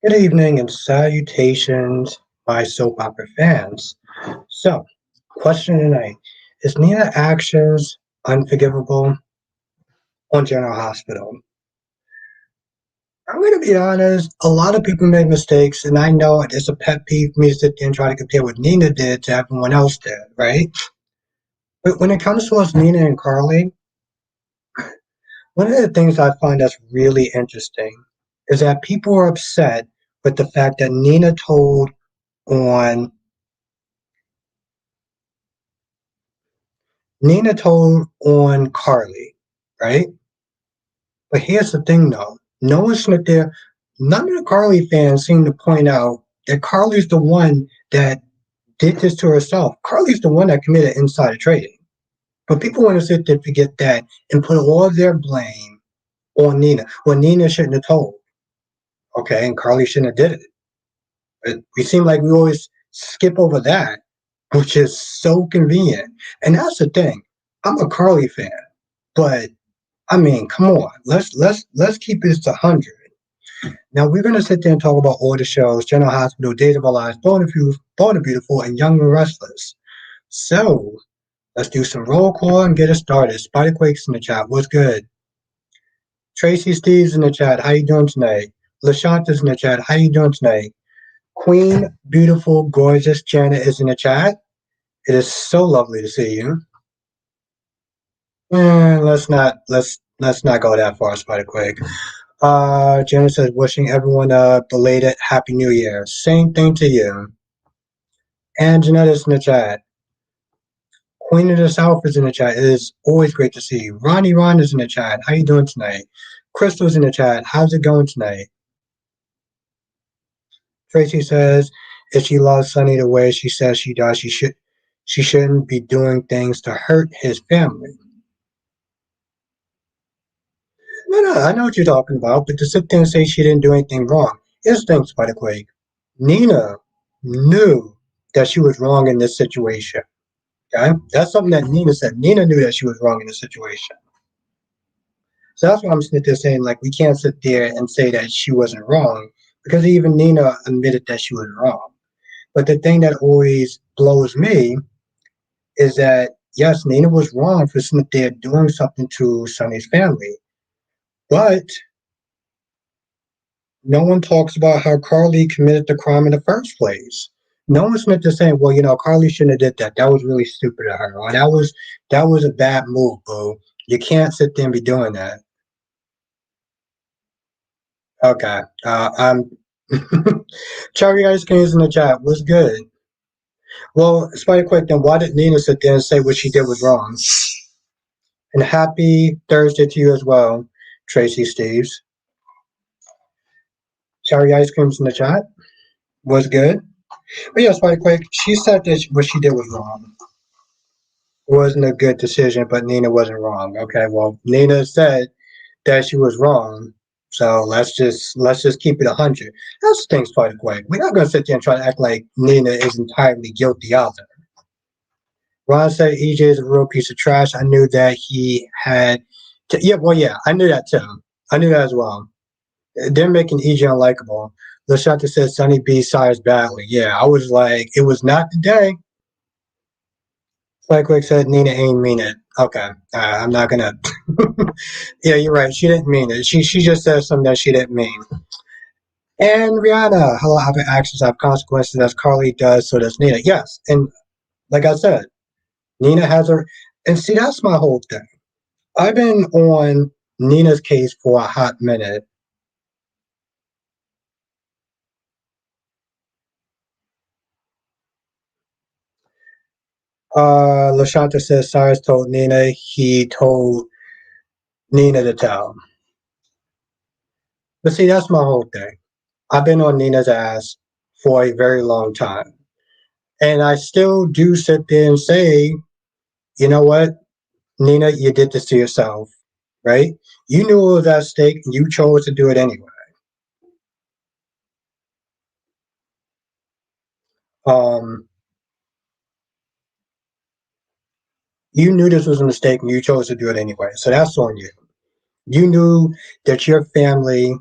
Good evening and salutations, my soap opera fans. So, question tonight: is Nina actions unforgivable on General Hospital? I'm going to be honest, a lot of people make mistakes, and I know it's a pet peeve for me to sit there and try to compare what Nina did to everyone else did, right? But when it comes to us, Nina and Carly, one of the things I find that's really interesting is that people are upset with the fact that on Nina told on Carly, right? But here's the thing though. No one slipped there. None of the Carly fans seem to point out that Carly's the one that did this to herself. Carly's the one that committed insider trading. But people want to sit there and forget that and put all of their blame on Nina. Well, Nina shouldn't have told. Okay, and Carly shouldn't have did it. But we seem like we always skip over that, which is so convenient. And that's the thing. I'm a Carly fan, but I mean, come on, let's keep this to 100. Now we're gonna sit there and talk about all the shows: General Hospital, Days of Our Lives, Born and Beautiful, and Young and Restless. So let's do some roll call and get it started. Spiderquakes in the chat. What's good? Tracy Steves in the chat. How you doing tonight? Lashanta's in the chat. How you doing tonight? Queen, beautiful, gorgeous Janet is in the chat. It is so lovely to see you. Let's not go that far, Spiderquake. Janet says, wishing everyone a belated Happy New Year. Same thing to you. And Janetta's in the chat. Queen of the South is in the chat. It is always great to see you. Ronnie Ron is in the chat. How you doing tonight? Crystal's in the chat. How's it going tonight? Tracy says, if she loves Sunny the way she says she does, she shouldn't be doing things to hurt his family. No, I know what you're talking about, but to sit there and say she didn't do anything wrong. Here's the thing, Spiderquake. Nina knew that she was wrong in this situation. Okay? That's something that Nina said. Nina knew that she was wrong in this situation. So that's why I'm sitting there saying, like, we can't sit there and say that she wasn't wrong, because even Nina admitted that she was wrong. But the thing that always blows me is that, yes, Nina was wrong for sitting there doing something to Sonny's family. But no one talks about how Carly committed the crime in the first place. No one's meant to say, well, Carly shouldn't have did that. That was really stupid of her. Or that was a bad move, boo. You can't sit there and be doing that. Okay. I'm Cherry Ice Cream's in the chat. What's good? Well, Spider Quick, then why did Nina sit there and say what she did was wrong? And happy Thursday to you as well, Tracy Steves. Cherry Ice Cream's in the chat. Was good. But yeah, Spider Quick, she said that what she did was wrong. It wasn't a good decision, but Nina wasn't wrong. Okay, well, Nina said that she was wrong. So let's just keep it 100. That's the thing, Spider Quick. We're not gonna sit there and try to act like Nina is entirely guilty either. Ron said EJ is a real piece of trash. I knew that he had. Yeah, I knew that too. I knew that as well. They're making EJ unlikable. Lashanta said Sunny B sires badly. Yeah, I was like, it was not today. Like said, Nina ain't mean it. Okay, I'm not gonna. Yeah, you're right. She didn't mean it. She just said something that she didn't mean. And Rihanna, hello, having actions have consequences as Carly does, so does Nina. Yes, and like I said, Nina has her. And see, that's my whole thing. I've been on Nina's case for a hot minute. Lashanta says Cyrus told Nina he told Nina to tell. But see, that's my whole thing. I've been on Nina's ass for a very long time. And I still do sit there and say, you know what, Nina, you did this to yourself, right? You knew it was at stake and you chose to do it anyway. Um, you knew this was a mistake and you chose to do it anyway. So that's on you. You knew that your family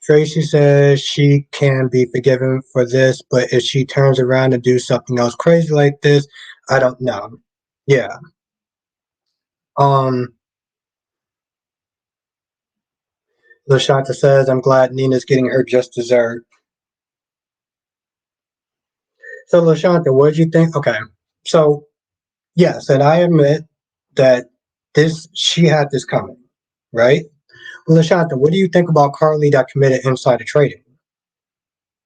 Tracy says she can be forgiven for this, but if she turns around and do something else crazy like this, I don't know. Yeah. Um, LaShanta says, I'm glad Nina's getting her just dessert. So, LaShanta, what did you think? Okay. So, yes, and I admit that she had this coming, right? LaShanta, what do you think about Carly that committed insider trading?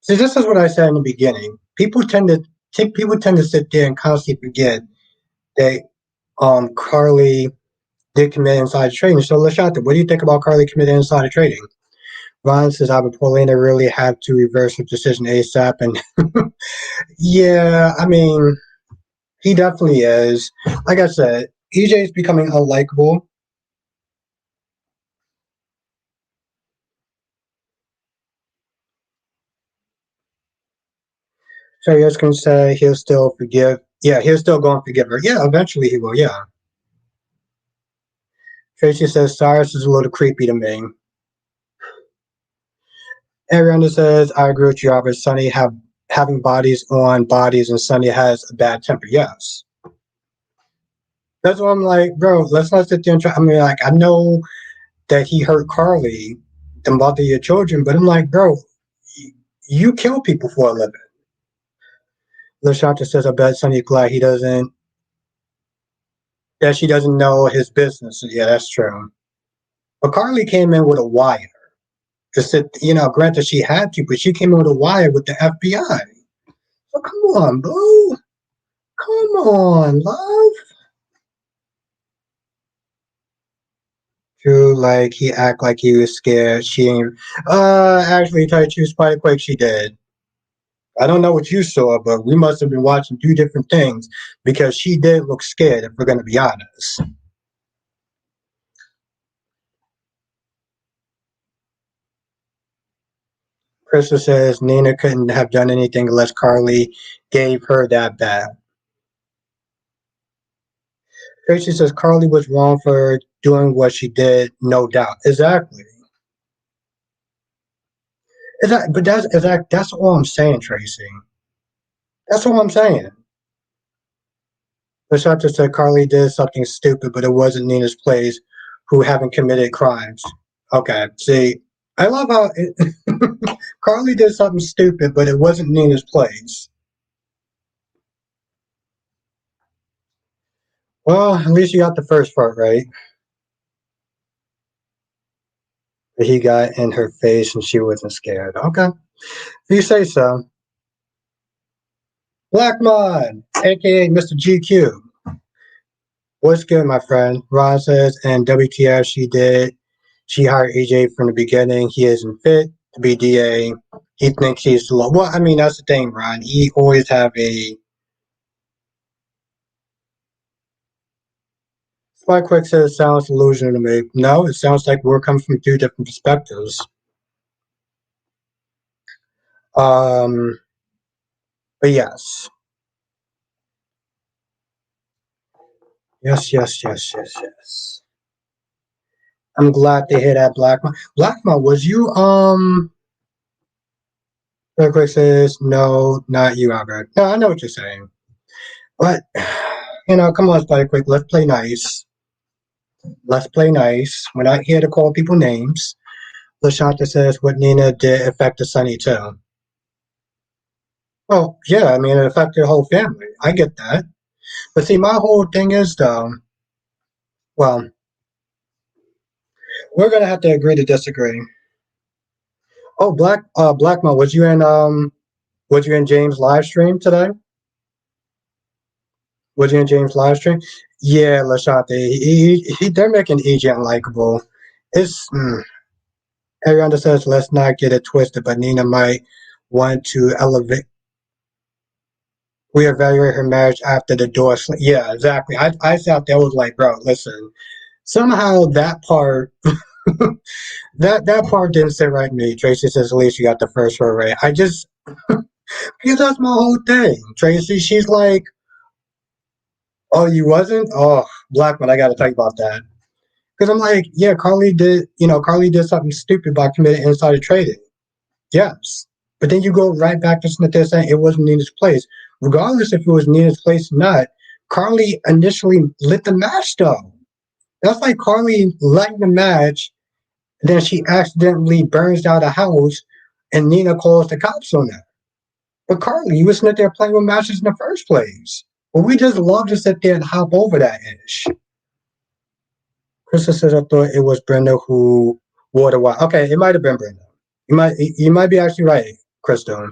See, this is what I said in the beginning. People tend to sit there and constantly forget that Carly did commit insider trading. So, LaShanta, what do you think about Carly committing insider trading? Ron says, I would Paulina really have to reverse her decision ASAP. And yeah, I mean, he definitely is. Like I said, EJ is becoming unlikable. So he's going to say he'll still forgive. Yeah, he'll still go and forgive her. Yeah, eventually he will. Yeah. Tracy says Cyrus is a little creepy to me. Ariana says, I agree with you, Robert. Sunny having bodies on bodies and Sunny has a bad temper. Yes. That's why I'm like, bro, let's not sit there and try. I mean, like, I know that he hurt Carly, the mother of your children, but I'm like, bro, you kill people for a living. LaShanta says, I bet Sunny glad that she doesn't know his business. Yeah, that's true. But Carly came in with a wire. Just that, granted she had to, but she came in with a wire with the FBI. So come on, boo. Come on, love. True, like he act like he was scared. She ain't. Actually, tell you the truth, Spider Quake, she did. I don't know what you saw, but we must have been watching two different things because she did look scared. If we're gonna be honest. Krista says Nina couldn't have done anything unless Carly gave her that bad. Tracy says Carly was wrong for doing what she did, no doubt. Exactly. But that's all I'm saying, Tracy. That's all I'm saying. Bashar said Carly did something stupid, but it wasn't Nina's place who haven't committed crimes. Okay, see, I love how Carly did something stupid, but it wasn't Nina's place. Well, at least you got the first part right. That he got in her face and she wasn't scared. Okay, if you say so. Blackmon, aka Mr. GQ. What's good, my friend? Ron says, and WTF she did. She hired AJ from the beginning. He isn't fit to be DA. He thinks he's low. Well, I mean, that's the thing, Ron. He always have a. Spy Quick says, sounds delusional to me. No, it sounds like we're coming from two different perspectives. Um, but yes. Yes, yes, yes, yes, yes. I'm glad to hear that, Blackmon. Blackmon, was you, Spy Quick says, no, not you, Albert. No, I know what you're saying. But, come on, Spy Quick, let's play nice. Let's play nice. We're not here to call people names. LaShanta says what Nina did affected Sunny too. Well, yeah, I mean, it affected the whole family. I get that. But see, my whole thing is, though, well, we're going to have to agree to disagree. Oh, Blackmo, was you in James' live stream today? Was you in James' live stream? Yeah, LaShanta, they're making EJ unlikable. It's, everyone says, let's not get it twisted, but Nina might want to elevate reevaluate her marriage after the door. Yeah, exactly. I thought that was like, bro, listen. Somehow that part, that part didn't sit right with me. Tracy says, at least you got the first one right. Because that's my whole thing. Tracy, she's like, oh, you wasn't? Oh, Blackman, I got to talk about that. Because I'm like, yeah, Carly did something stupid by committing insider trading. Yes. But then you go right back to Smith saying it wasn't Nina's place. Regardless if it was Nina's place or not, Carly initially lit the match though. That's like Carly lighting the match, then she accidentally burns down the house and Nina calls the cops on her. But Carly, you was sitting there playing with matches in the first place. Well, we just love to sit there and hop over that ish. Krista says I thought it was Brenda who wore the watch. Okay, it might have been Brenda. You might be actually right, Krista.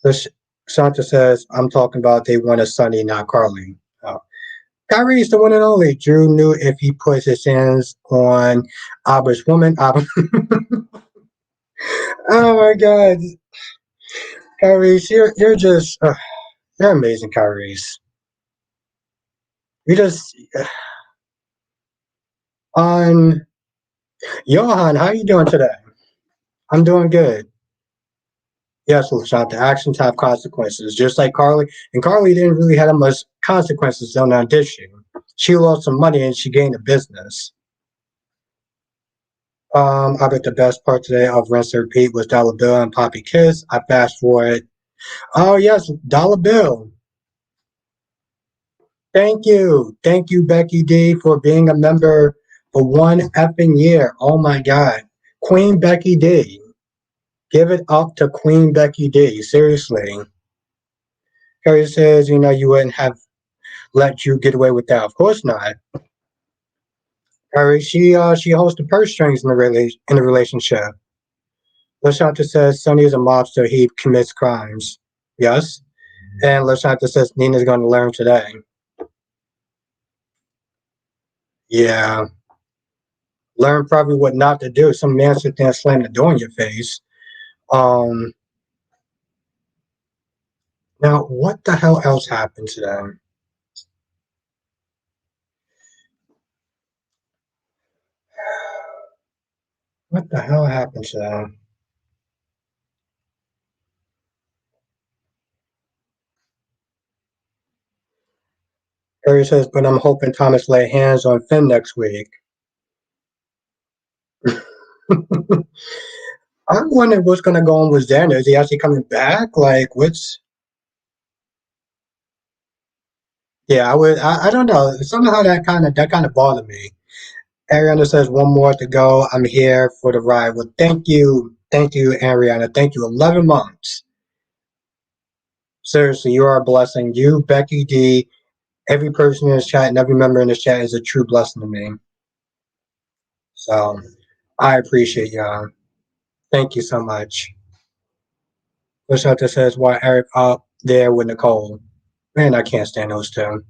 This Shanta says I'm talking about they wanted Sunny, not Carly. Oh. Kyrie's the one and only. Drew knew if he puts his hands on Albert's woman. Oh my God, Kyrie, you're just you're amazing, Kyrie. You just on Johan. How you doing today? I'm doing good. Yes, Lashonda, actions have consequences, just like Carly. And Carly didn't really have that much consequences on the audition. She lost some money and she gained a business. I bet the best part today of Rinse and Repeat was Dollar Bill and Poppy Kiss. I fast forward. Oh yes, Dollar Bill. Thank you, Becky D, for being a member for one effing year. Oh my God, Queen Becky D. Give it up to Queen Becky D. Seriously. Harry says, you wouldn't have let you get away with that. Of course not. Harry, she holds the purse strings in the relationship. Lashanta says Sonny is a mobster. He commits crimes. Yes. And Lashanta says Nina's going to learn today. Yeah. Learn probably what not to do. Some man sit there and slam the door in your face. Um. Now, what the hell else happened today? What the hell happened today? Harry says, but I'm hoping Thomas lay hands on Finn next week. I'm wondering what's going to go on with Xander. Is he actually coming back? Like, what's? Yeah, I would. I don't know. Somehow that kind of bothered me. Ariana says one more to go. I'm here for the ride. Well, thank you, Ariana. Thank you. 11 months. Seriously, you are a blessing. You, Becky D, every person in this chat, and every member in this chat is a true blessing to me. So, I appreciate y'all. Thank you so much. Lashanta says, why Eric up there with Nicole? Man, I can't stand those two.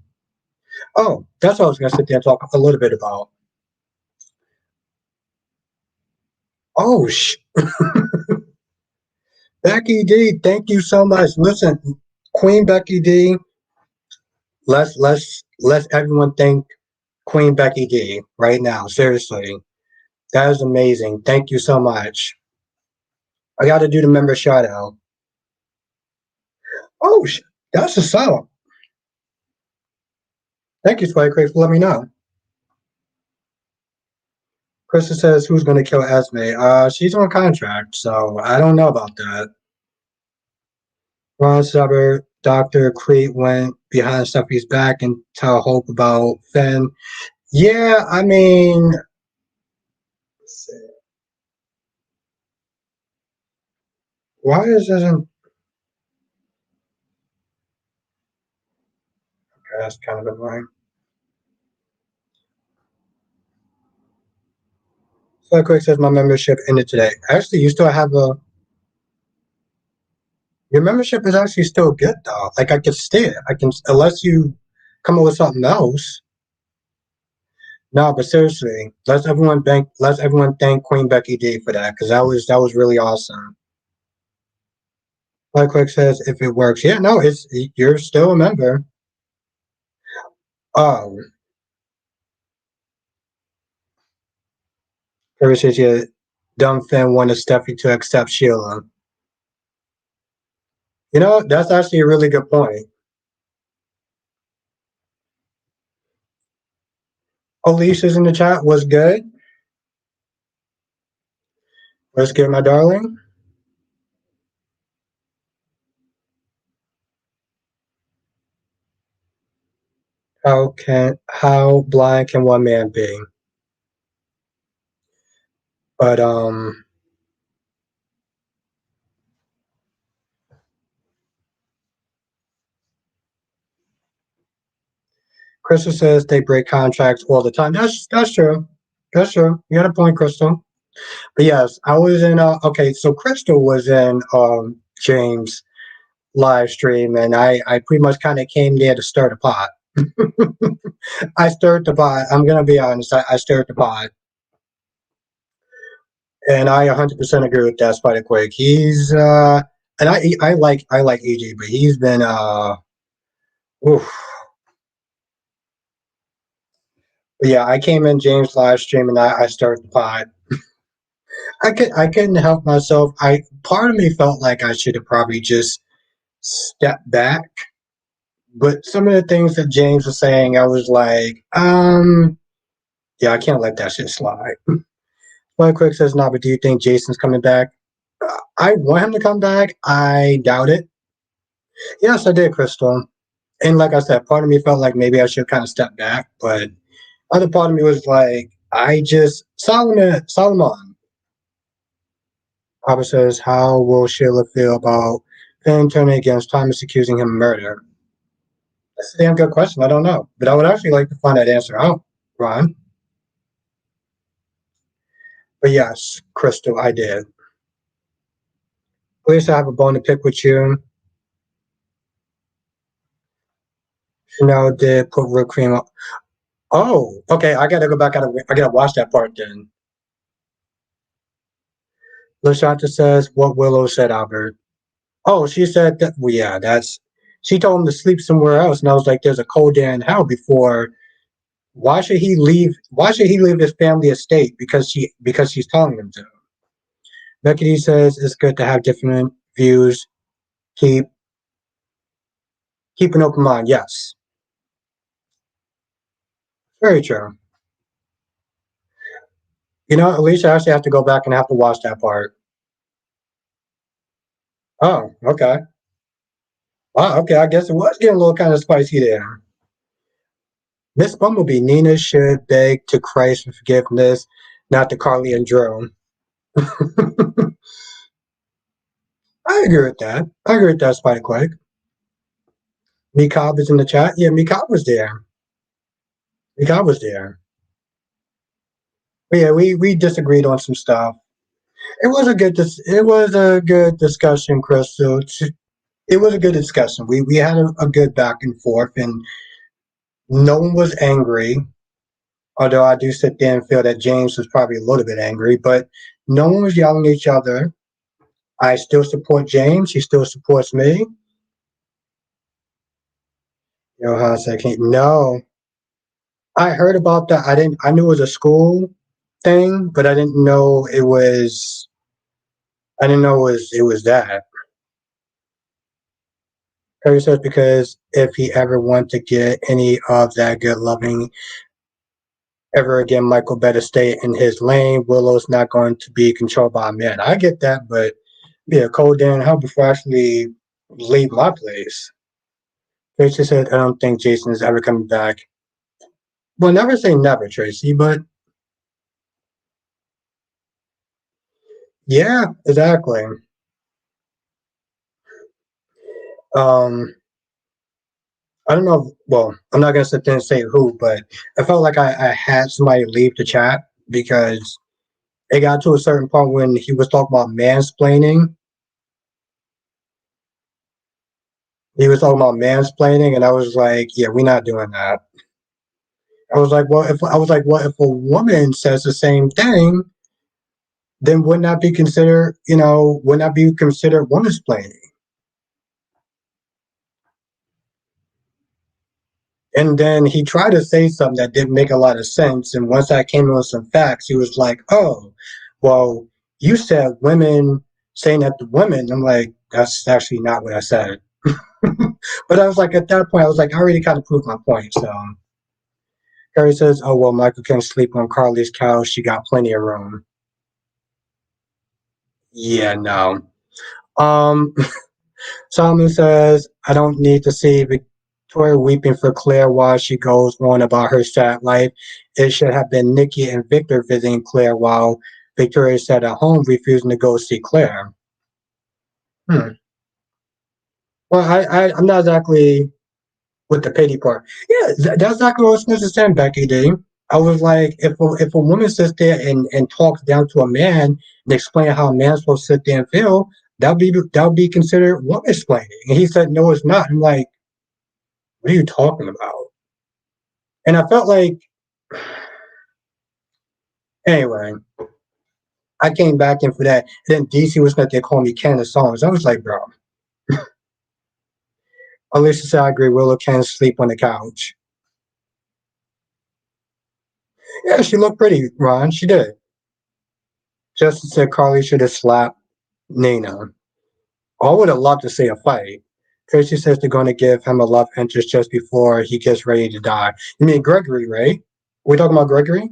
Oh, that's what I was going to sit there and talk a little bit about. Oh, Becky D, thank you so much. Listen, Queen Becky D, let's everyone thank Queen Becky D right now. Seriously, that is amazing. Thank you so much. I got to do the member shout out. Oh, that's a song. Thank you, Spike Craig, for letting me know. Krista says, who's going to kill Esme? She's on contract, so I don't know about that. Ron Sutter, Dr. Crete went behind Steffi's back and tell Hope about Finn. Yeah, I mean, why is this? Okay, that's kind of annoying. So quick says my membership ended today. Actually, you still have a. Your membership is actually still good though. Like I can stay it. I can unless you come up with something else. No, but seriously, let's everyone thank Queen Becky D for that because that was really awesome. Like quick says if it works, yeah, no, it's you're still a member. Oh, Curry says yeah, dumb Finn wanted Steffi to accept Sheila. That's actually a really good point. Alicia's in the chat was good. Let's get my darling. How blind can one man be? But Crystal says they break contracts all the time. That's true. That's true. You got a point, Crystal. But yes, I was in okay, so Crystal was in James live stream and I pretty much kinda came there to stir the pot. I stirred the pot. I'm gonna be honest, I stirred the pot. And I 100% agree with that Spider Quake. He's and I like EG, but he's been oof. But yeah, I came in James live stream and I started the pot. I couldn't help myself. I part of me felt like I should have probably just stepped back. But some of the things that James was saying, I was like, yeah, I can't let that shit slide. One Quick says, no, but do you think Jason's coming back? I want him to come back. I doubt it. Yes, I did, Crystal. And like I said, part of me felt like maybe I should kind of step back, but other part of me was like, I just Solomon. Papa says, how will Sheila feel about Finn turning against Thomas accusing him of murder? That's a damn good question. I don't know, but I would actually like to find that answer out, Ron. But yes, Crystal, I did. Please, I have a bone to pick with you. Chanel did put whipped cream up. Oh, okay. I gotta go back. I gotta watch that part then. Lashanta says, what Willow said, Albert. Oh, she said that, well, yeah, she told him to sleep somewhere else. And I was like, there's a cold day in hell before. Why should he leave his family estate? Because she's telling him to. Becky says, it's good to have different views. Keep, keep an open mind. Yes. Very true. You know, Alicia, I actually have to go back and have to watch that part. Oh, okay. Wow, okay. I guess it was getting a little kind of spicy there. Miss Bumblebee, Nina should beg to Christ for forgiveness, not to Carly and Drew. I agree with that. I agree with that, Spider Quake. Mikab is in the chat. Yeah, Mikab was there. Mikab was there. But yeah, we disagreed on some stuff. It was a good discussion, Crystal. It was a good discussion. We had a good back and forth, and no one was angry. Although I do sit there and feel that James was probably a little bit angry, but no one was yelling at each other. I still support James. He still supports me. Johan said, no. I heard about that. I knew it was a school thing, but I didn't know it was that. Harry says, because if he ever wants to get any of that good loving ever again, Michael better stay in his lane. Willow's not going to be controlled by a man. I get that, but yeah, cold down hell before I actually leave my place. Tracy said, I don't think Jason is ever coming back. Well, never say never, Tracy, but yeah, exactly. Um, I don't know. Well, I'm not gonna sit there and say who, but I felt like I had somebody leave the chat because it got to a certain point when he was talking about mansplaining. He was talking about mansplaining, and I was like, "Yeah, we're not doing that." Well, if a woman says the same thing, then wouldn't that be considered? Wouldn't that be considered womansplaining? And then he tried to say something that didn't make a lot of sense. And once I came in with some facts, he was like, "Oh, well, you said women saying that to women." I'm like, "That's actually not what I said." But I was like, at that point, I was like, I already kind of proved my point. So Harry says, "Oh well, Michael can sleep on Carly's couch. She got plenty of room." Yeah, no. Um, Solomon says, I don't need to see Victoria weeping for Claire while she goes on about her sad life. It should have been Nikki and Victor visiting Claire while Victoria sat at home refusing to go see Claire. Hmm. Well, I'm not exactly with the pity part. Yeah, that's exactly what I was supposed to say, Becky D. I was like, if a woman sits there and talks down to a man and explain how a man's supposed to sit there and feel, that would be considered woman explaining. And he said, no, it's not. I'm like, what are you talking about? And I felt like, anyway, I came back in for that. Then DC was like, they call me Candace Songs. I was like, bro, Alicia said, I agree. Willow can sleep on the couch. Yeah, she looked pretty, Ron. She did. Justin said Carly should have slapped Nina. I would have loved to see a fight. Tracy says they're going to give him a love interest just before he gets ready to die. You mean Gregory, right? We talking about Gregory?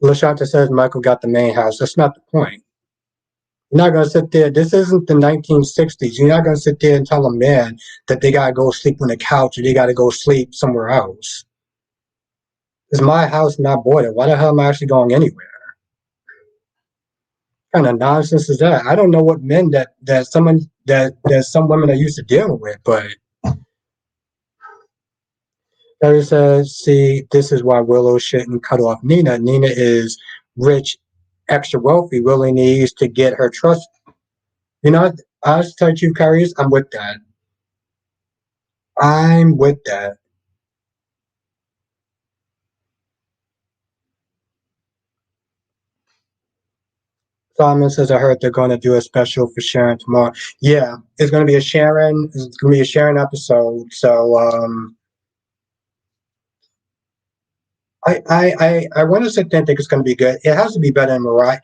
LaShanta says Michael got the main house. That's not the point. You're not going to sit there. This isn't the 1960s. You're not going to sit there and tell a man that they got to go sleep on the couch or they got to go sleep somewhere else. It's my house, not boarded. Why the hell am I actually going anywhere? What kind of nonsense is that? I don't know what men that some women are used to dealing with, but Terry says, see, this is why Willow shouldn't cut off Nina. Nina is rich, extra wealthy. Willow needs to get her trust. You know, I tell you, Carries, I'm with that. I'm with that. Simon says, I heard they're going to do a special for Sharon tomorrow. Yeah, it's going to be a Sharon. It's going to be a Sharon episode. So I want to sit there and think it's going to be good. It has to be better than Mariah.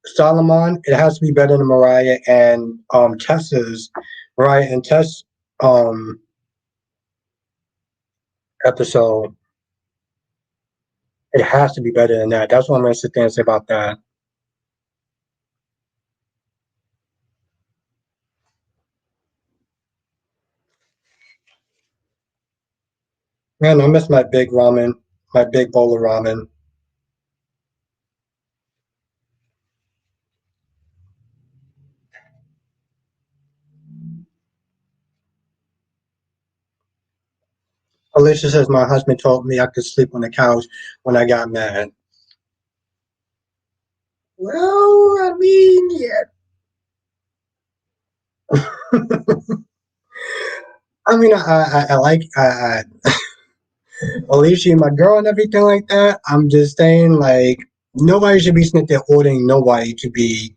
Solomon, it has to be better than Mariah and Tessa's Mariah and Tess um episode. It has to be better than that. That's what I'm gonna sit there and say about that. Man, I miss my big ramen, my big bowl of ramen. Alicia says my husband told me I could sleep on the couch when I got mad. Well, I mean, yeah. I mean, I like Alicia, my girl, and everything like that. I'm just saying, like, nobody should be sitting there ordering nobody to be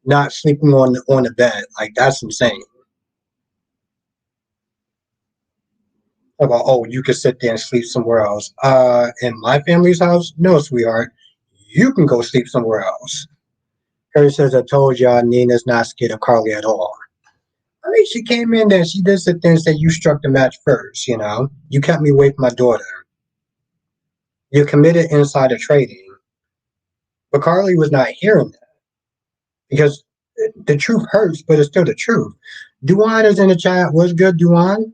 not sleeping on the bed. Like, that's insane. About, oh, you could sit there and sleep somewhere else. In my family's house, no, sweetheart, you can go sleep somewhere else. Harry says, I told y'all Nina's not scared of Carly at all. I mean, she came in there, she did sit there and say, you struck the match first, you know? You kept me away from my daughter. You're committed insider trading. But Carly was not hearing that because the truth hurts, but it's still the truth. Duan is in the chat. What's good, Duan?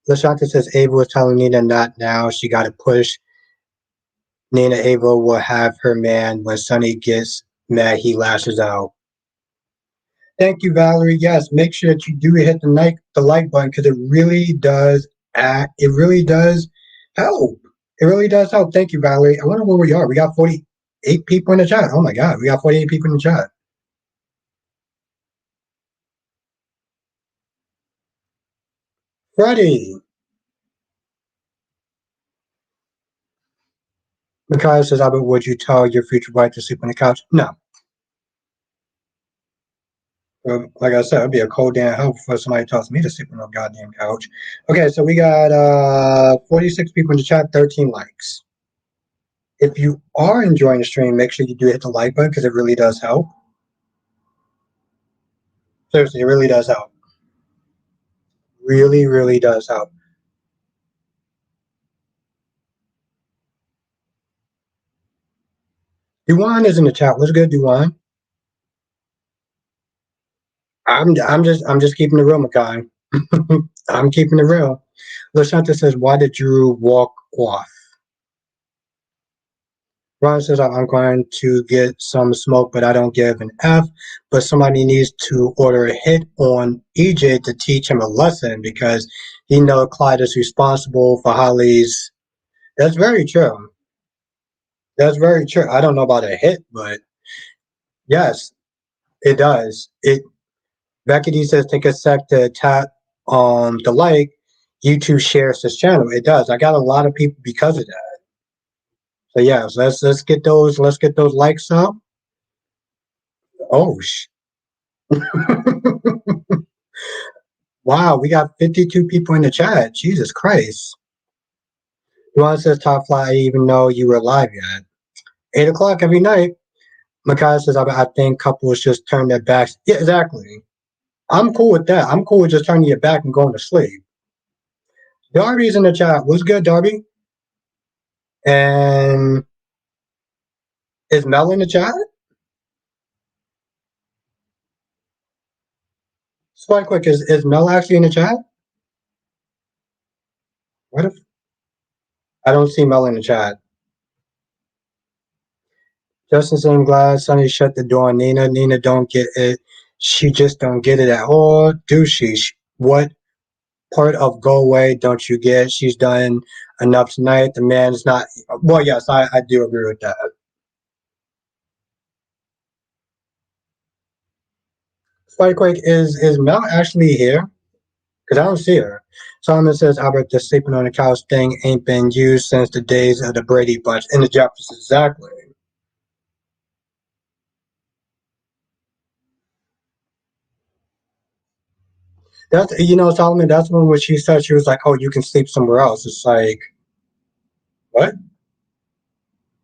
Lashanta says Ava was telling Nina not now. She got to push. Nina Ava will have her man. When Sonny gets mad, he lashes out. Thank you, Valerie. Yes, make sure that you do hit the like button because it really does act. It really does help. It really does help. Thank you, Valerie. I wonder where we are. We got 48 people in the chat. Oh my God, we got 48 people in the chat. Freddie. Micaiah says, Albert, would you tell your future wife to sleep on the couch? No. Like I said, it'd be a cold damn hell before somebody tells me to sleep on a goddamn couch. Okay, so we got 46 people in the chat, 13 likes. If you are enjoying the stream, make sure you do hit the like button because it really does help. Seriously, it really does help. Really, really does help. Duan is in the chat. What's good, Duan? I'm just keeping it real, Makai. I'm keeping it real. Lashanta says, why did Drew walk off? Ron says, I'm going to get some smoke, but I don't give an F. But somebody needs to order a hit on EJ to teach him a lesson because he knows Clyde is responsible for Holly's. That's very true. That's very true. I don't know about a hit, but yes, it does. It Beckety says, take a sec to tap the like. YouTube shares this channel. It does. I got a lot of people because of that. So yes, let's get those likes up. Oh wow, we got 52 people in the chat. Jesus Christ. Juan says top fly, I didn't even know you were live yet. 8 o'clock every night. Makai says I think couples just turn their backs. Yeah, exactly. I'm cool with that. I'm cool with just turning your back and going to sleep. Darby's in the chat. What's good, Darby? And is Mel in the chat? Quite quick, is Mel actually in the chat? What if I don't see Mel in the chat? Justin said, I'm glad Sonny shut the door on Nina. Nina don't get it. She just don't get it at all. Do she? What part of go away don't you get? She's done enough tonight. The man is not. Well, yes, I do agree with that. Quite quick, is Mel actually here? Because I don't see her. Solomon says, Albert, the sleeping on the couch thing ain't been used since the days of the Brady Bunch and the Jeffersons. Exactly. That's Solomon. That's when she said she was like, "Oh, you can sleep somewhere else." It's like, what?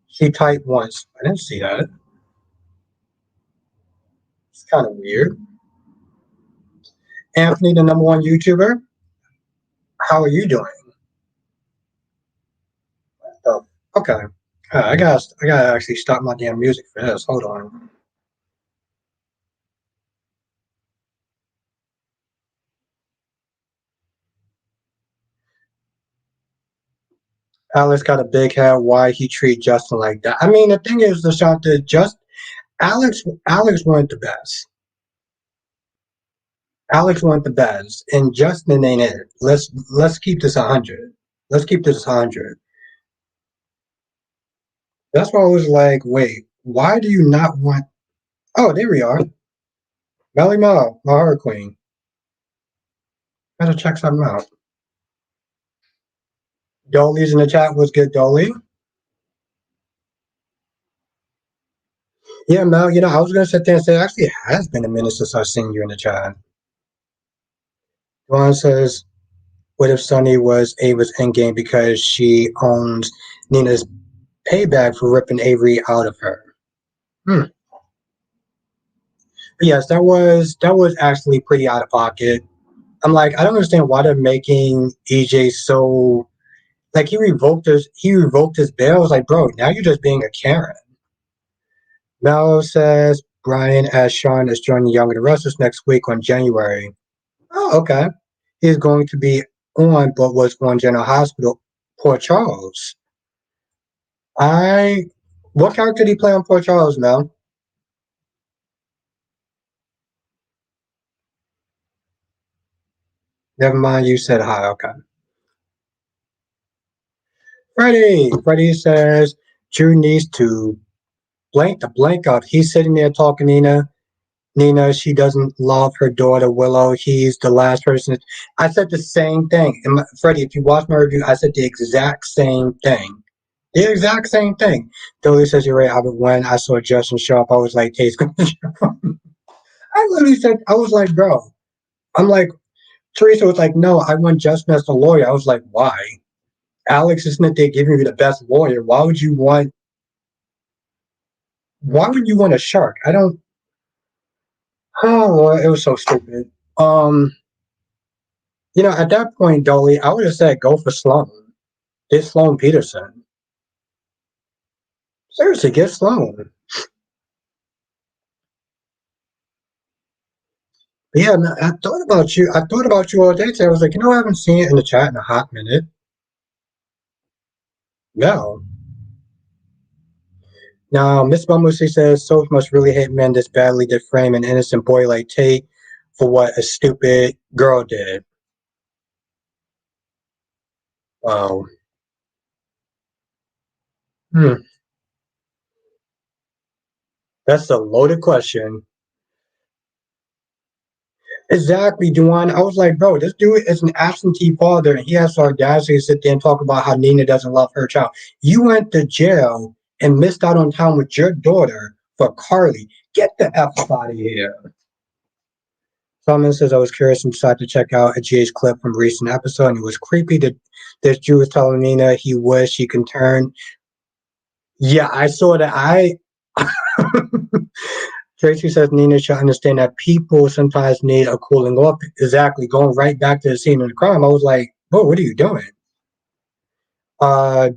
She typed once. I didn't see that. It's kind of weird. Anthony, the number one YouTuber. How are you doing? Oh, okay. I gotta actually stop my damn music for this. Hold on. Alex got a big head. Why he treat Justin like that? I mean, the thing is, the shot that just Alex wanted the best. Alex wanted the best, and Justin ain't it. Let's keep this 100. Let's keep this 100. That's why I was like, wait, why do you not want? Oh, there we are. Melly Mel, my heart queen. Gotta check something out. Dolly's in the chat. Was good, Dolly? Yeah, Mel. I was gonna sit there and say, actually, it has been a minute since I've seen you in the chat. Juan says, what if Sunny was Ava's endgame because she owns Nina's payback for ripping Avery out of her? Hmm. But yes, that was actually pretty out of pocket. I'm like, I don't understand why they're making EJ so like he revoked his bail. I was like, bro, now you're just being a Karen. Mel says Brian as Sean is joining Young and the Restless next week on January. Oh, okay. He's going to be on, but was on General Hospital. Port Charles. I. What character did he play on Port Charles, Mel? Never mind, you said hi. Okay. Freddie. Freddie says Drew needs to blank the blank out. He's sitting there talking Nina, she doesn't love her daughter Willow. He's the last person. I said the same thing. And Freddie, if you watch my review, I said the exact same thing. The exact same thing. Dolly says you're right, Albert. When I saw Justin show up, I was like, "Tate's going to show up." I literally said, I was like, bro. I'm like, Teresa was like, no, I want Justin as the lawyer. I was like, why? Alex isn't there giving you the best lawyer. Why would you want a shark? I don't. Oh, it was so stupid. At that point, Dolly, I would have said go for Sloan. It's Sloan Peterson. Seriously, get Sloan. But yeah, man, I thought about you. I thought about you all day today. I was like, I haven't seen it in the chat in a hot minute. No. Now, Miss Bumblesy says, Soph must really hate men this badly that frame an innocent boy like Tate for what a stupid girl did. Wow. Hmm. That's a loaded question. Exactly, Duane. I was like, bro, this dude is an absentee father, and he has the audacity to sit there and talk about how Nina doesn't love her child. You went to jail and missed out on time with your daughter for Carly. Get the F out of here. Solomon says, I was curious and decided to check out a GH clip from a recent episode, and it was creepy that this Jew was telling Nina he wished he could turn. Yeah, I saw that. Tracy says Nina should understand that people sometimes need a cooling off. Exactly. Going right back to the scene of the crime, I was like, "Whoa, what are you doing?" Uh,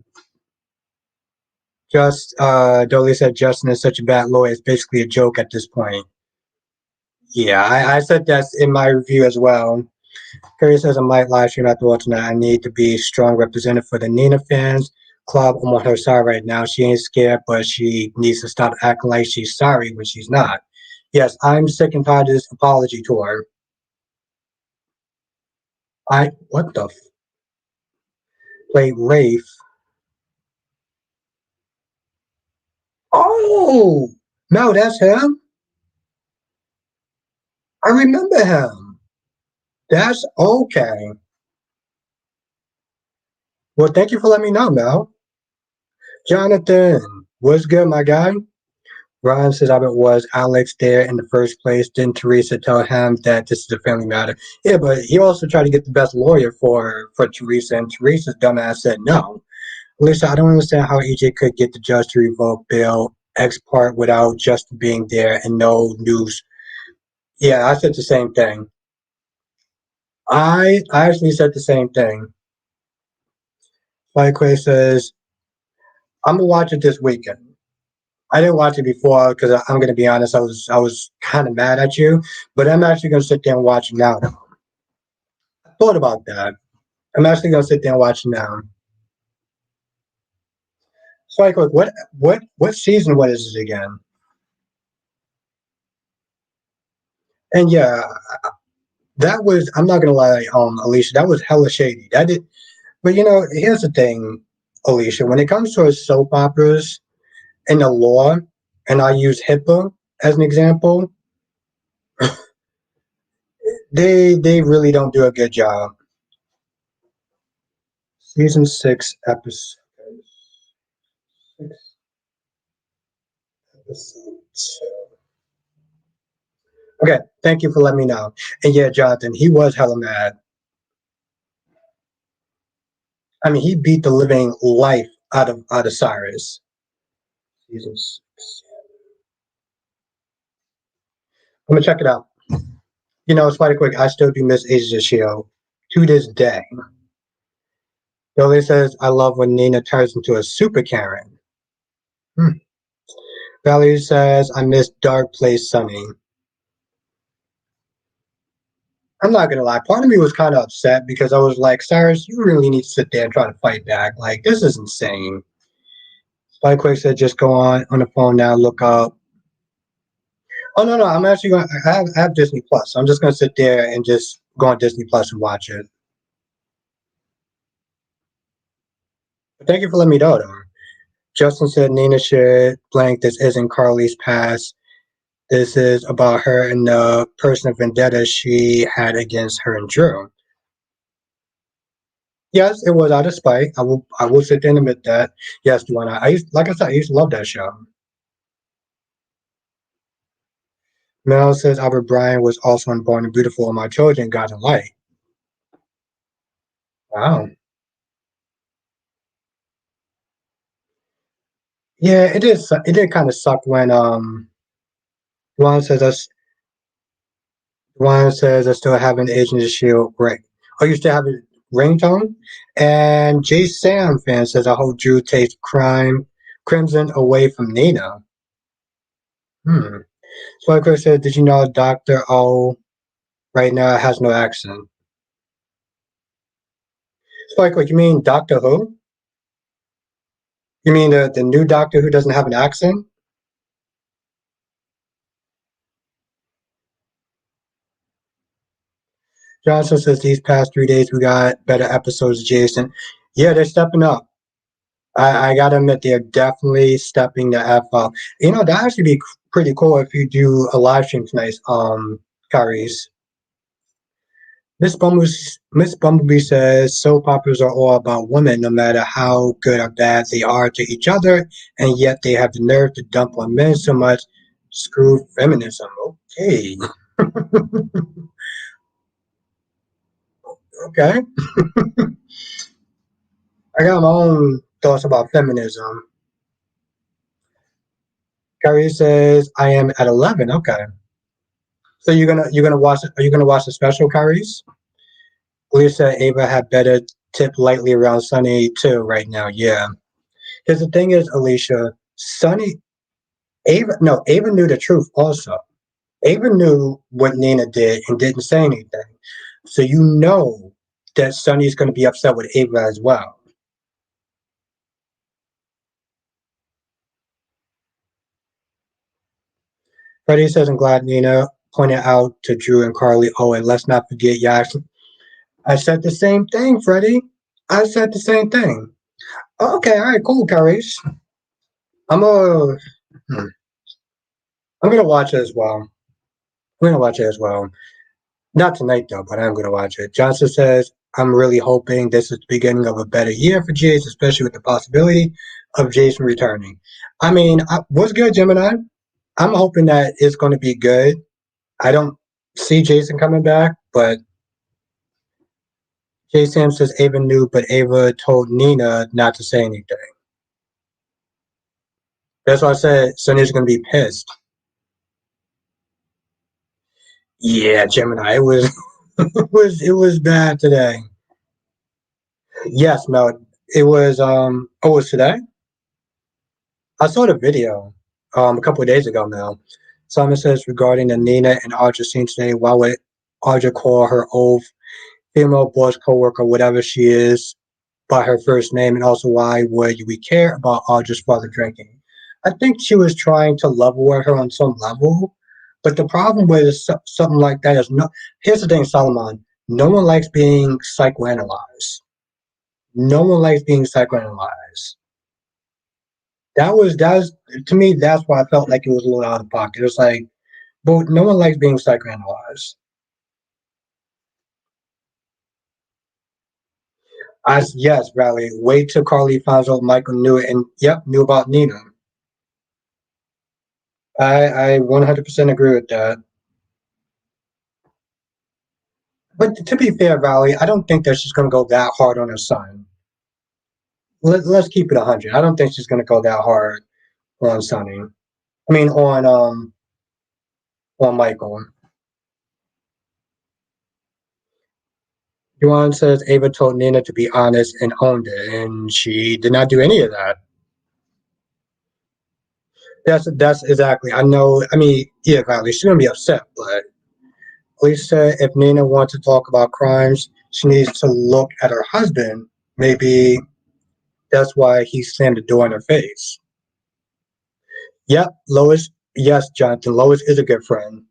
Dolly said Justin is such a bad lawyer. It's basically a joke at this point. Yeah, I said that's in my review as well. Curry says I might live stream afterwards tonight. I need to be a strong representative for the Nina fans club. I'm on her side right now. She ain't scared, but she needs to stop acting like she's sorry when she's not. Yes, I'm sick and tired of this apology tour. What the played Rafe. Oh, no, that's him. I remember him. That's okay. Well, thank you for letting me know, Mel. Jonathan, what's good, my guy? Ryan says, I bet was Alex there in the first place. Didn't Teresa tell him that this is a family matter? Yeah, but he also tried to get the best lawyer for Teresa, and Teresa's dumbass said no. Lisa, I don't understand how EJ could get the judge to revoke bail ex part without just being there and no news. Yeah, I said the same thing. I actually said the same thing. Like Quay says, I'm gonna watch it this weekend. I didn't watch it before because I'm gonna be honest, I was kind of mad at you, but I'm actually gonna sit there and watch it now. I thought about that. I'm actually gonna sit there and watch it now. So like, what season? What is it again? And yeah, that was. I'm not gonna lie, Alicia, that was hella shady. That did, but here's the thing, Alicia. When it comes to soap operas and the law, and I use HIPAA as an example, they really don't do a good job. Season 6, episode 2. Okay, thank you for letting me know. And yeah, Jonathan, he was hella mad. I mean, he beat the living life out of Cyrus. Season 6. I'm gonna check it out. It's quite quick. I still do miss Agents of Shield to this day. Billy says, I love when Nina turns into a super Karen. Hmm. Valerie says, I miss Dark Place Sunny. I'm not gonna lie, part of me was kind of upset because I was like, Cyrus, you really need to sit there and try to fight back. Like, this is insane. Spike Quick said, just go on the phone now, look up. Oh no, I'm actually going. I have Disney Plus. So I'm just gonna sit there and just go on Disney Plus and watch it. But thank you for letting me know, though. Justin said Nina should blank. This isn't Carly's past. This is about her and the personal vendetta she had against her and Drew. Yes, it was out of spite. I will sit there and admit that. Yes, Duana. Like I said, I used to love that show. Mel says Albert Bryan was also on Born and Beautiful, and my children got a light. Wow. Yeah, it is. It did kind of suck when Duana says us. Duana says I still have an Agent of Shield ring. Oh, you still have a ringtone? And J Sam fan says I hope Drew takes crime Crimson away from Nina. Hmm. Sparkler said, "Did you know Doctor O right now has no accent?" Sparkler, you mean Doctor Who? You mean the new Doctor who doesn't have an accent? Johnson says these past 3 days we got better episodes, Jason. Yeah, they're stepping up. I gotta admit they're definitely stepping the F up. That actually be pretty cool if you do a live stream tonight, Kyrie's. Miss Bumblebee says soap operas are all about women, no matter how good or bad they are to each other, and yet they have the nerve to dump on men so much. Screw feminism. Okay. Okay. I got my own thoughts about feminism. Kyrie says I am at 11. Okay. So you're gonna watch are you gonna watch the special, Kyrie's? Leah said Ava had better tip lightly around Sunny too right now. Yeah. Because the thing is, Alicia, Sunny Ava knew the truth also. Ava knew what Nina did and didn't say anything. So you know that Sunny's gonna be upset with Ava as well. Freddie says I'm glad Nina pointed out to Drew and Carly, oh, and let's not forget Yash. I said the same thing, Freddie. I said the same thing. Okay, all right, cool, Kyrie's. I'm gonna hmm, I'm gonna watch it as well. I'm gonna watch it as well. Not tonight though, but I'm gonna watch it. Johnson says, I'm really hoping this is the beginning of a better year for Jace, especially with the possibility of Jason returning. I mean, what's good, Gemini? I'm hoping that it's gonna be good. I don't see Jason coming back, but Jay Sam says Ava knew, but Ava told Nina not to say anything. That's why I said Sonya's gonna be pissed. Yeah, Gemini, it was it was bad today. Yes, no, it was it was today. I saw the video a couple of days ago now. Simon says regarding the Nina and Audra scene today, why would Audra call her old female boss coworker, whatever she is, by her first name, and also why would we care about Audra's father drinking? I think she was trying to level with her on some level, but the problem with something like that is no. Here's the thing, Solomon. No one likes being psychoanalyzed. No one likes being psychoanalyzed. That was to me. That's why I felt like it was a little out of pocket. It was like, but no one likes being psychoanalyzed. Yes, Riley. Wait till Carly finds out Michael knew it, and yep, knew about Nina. I 100% agree with that. But to be fair, Valley, I don't think that she's going to go that hard on her son. Let's keep it 100. I don't think she's going to go that hard on Sonny. I mean, on Michael. Yuan says Ava told Nina to be honest and owned it, and she did not do any of that. That's exactly. I know. I mean, yeah, Valley, she's going to be upset, but Lisa, if Nina wants to talk about crimes, she needs to look at her husband. Maybe that's why he slammed the door in her face. Yep, Lois. Yes, Jonathan. Lois is a good friend.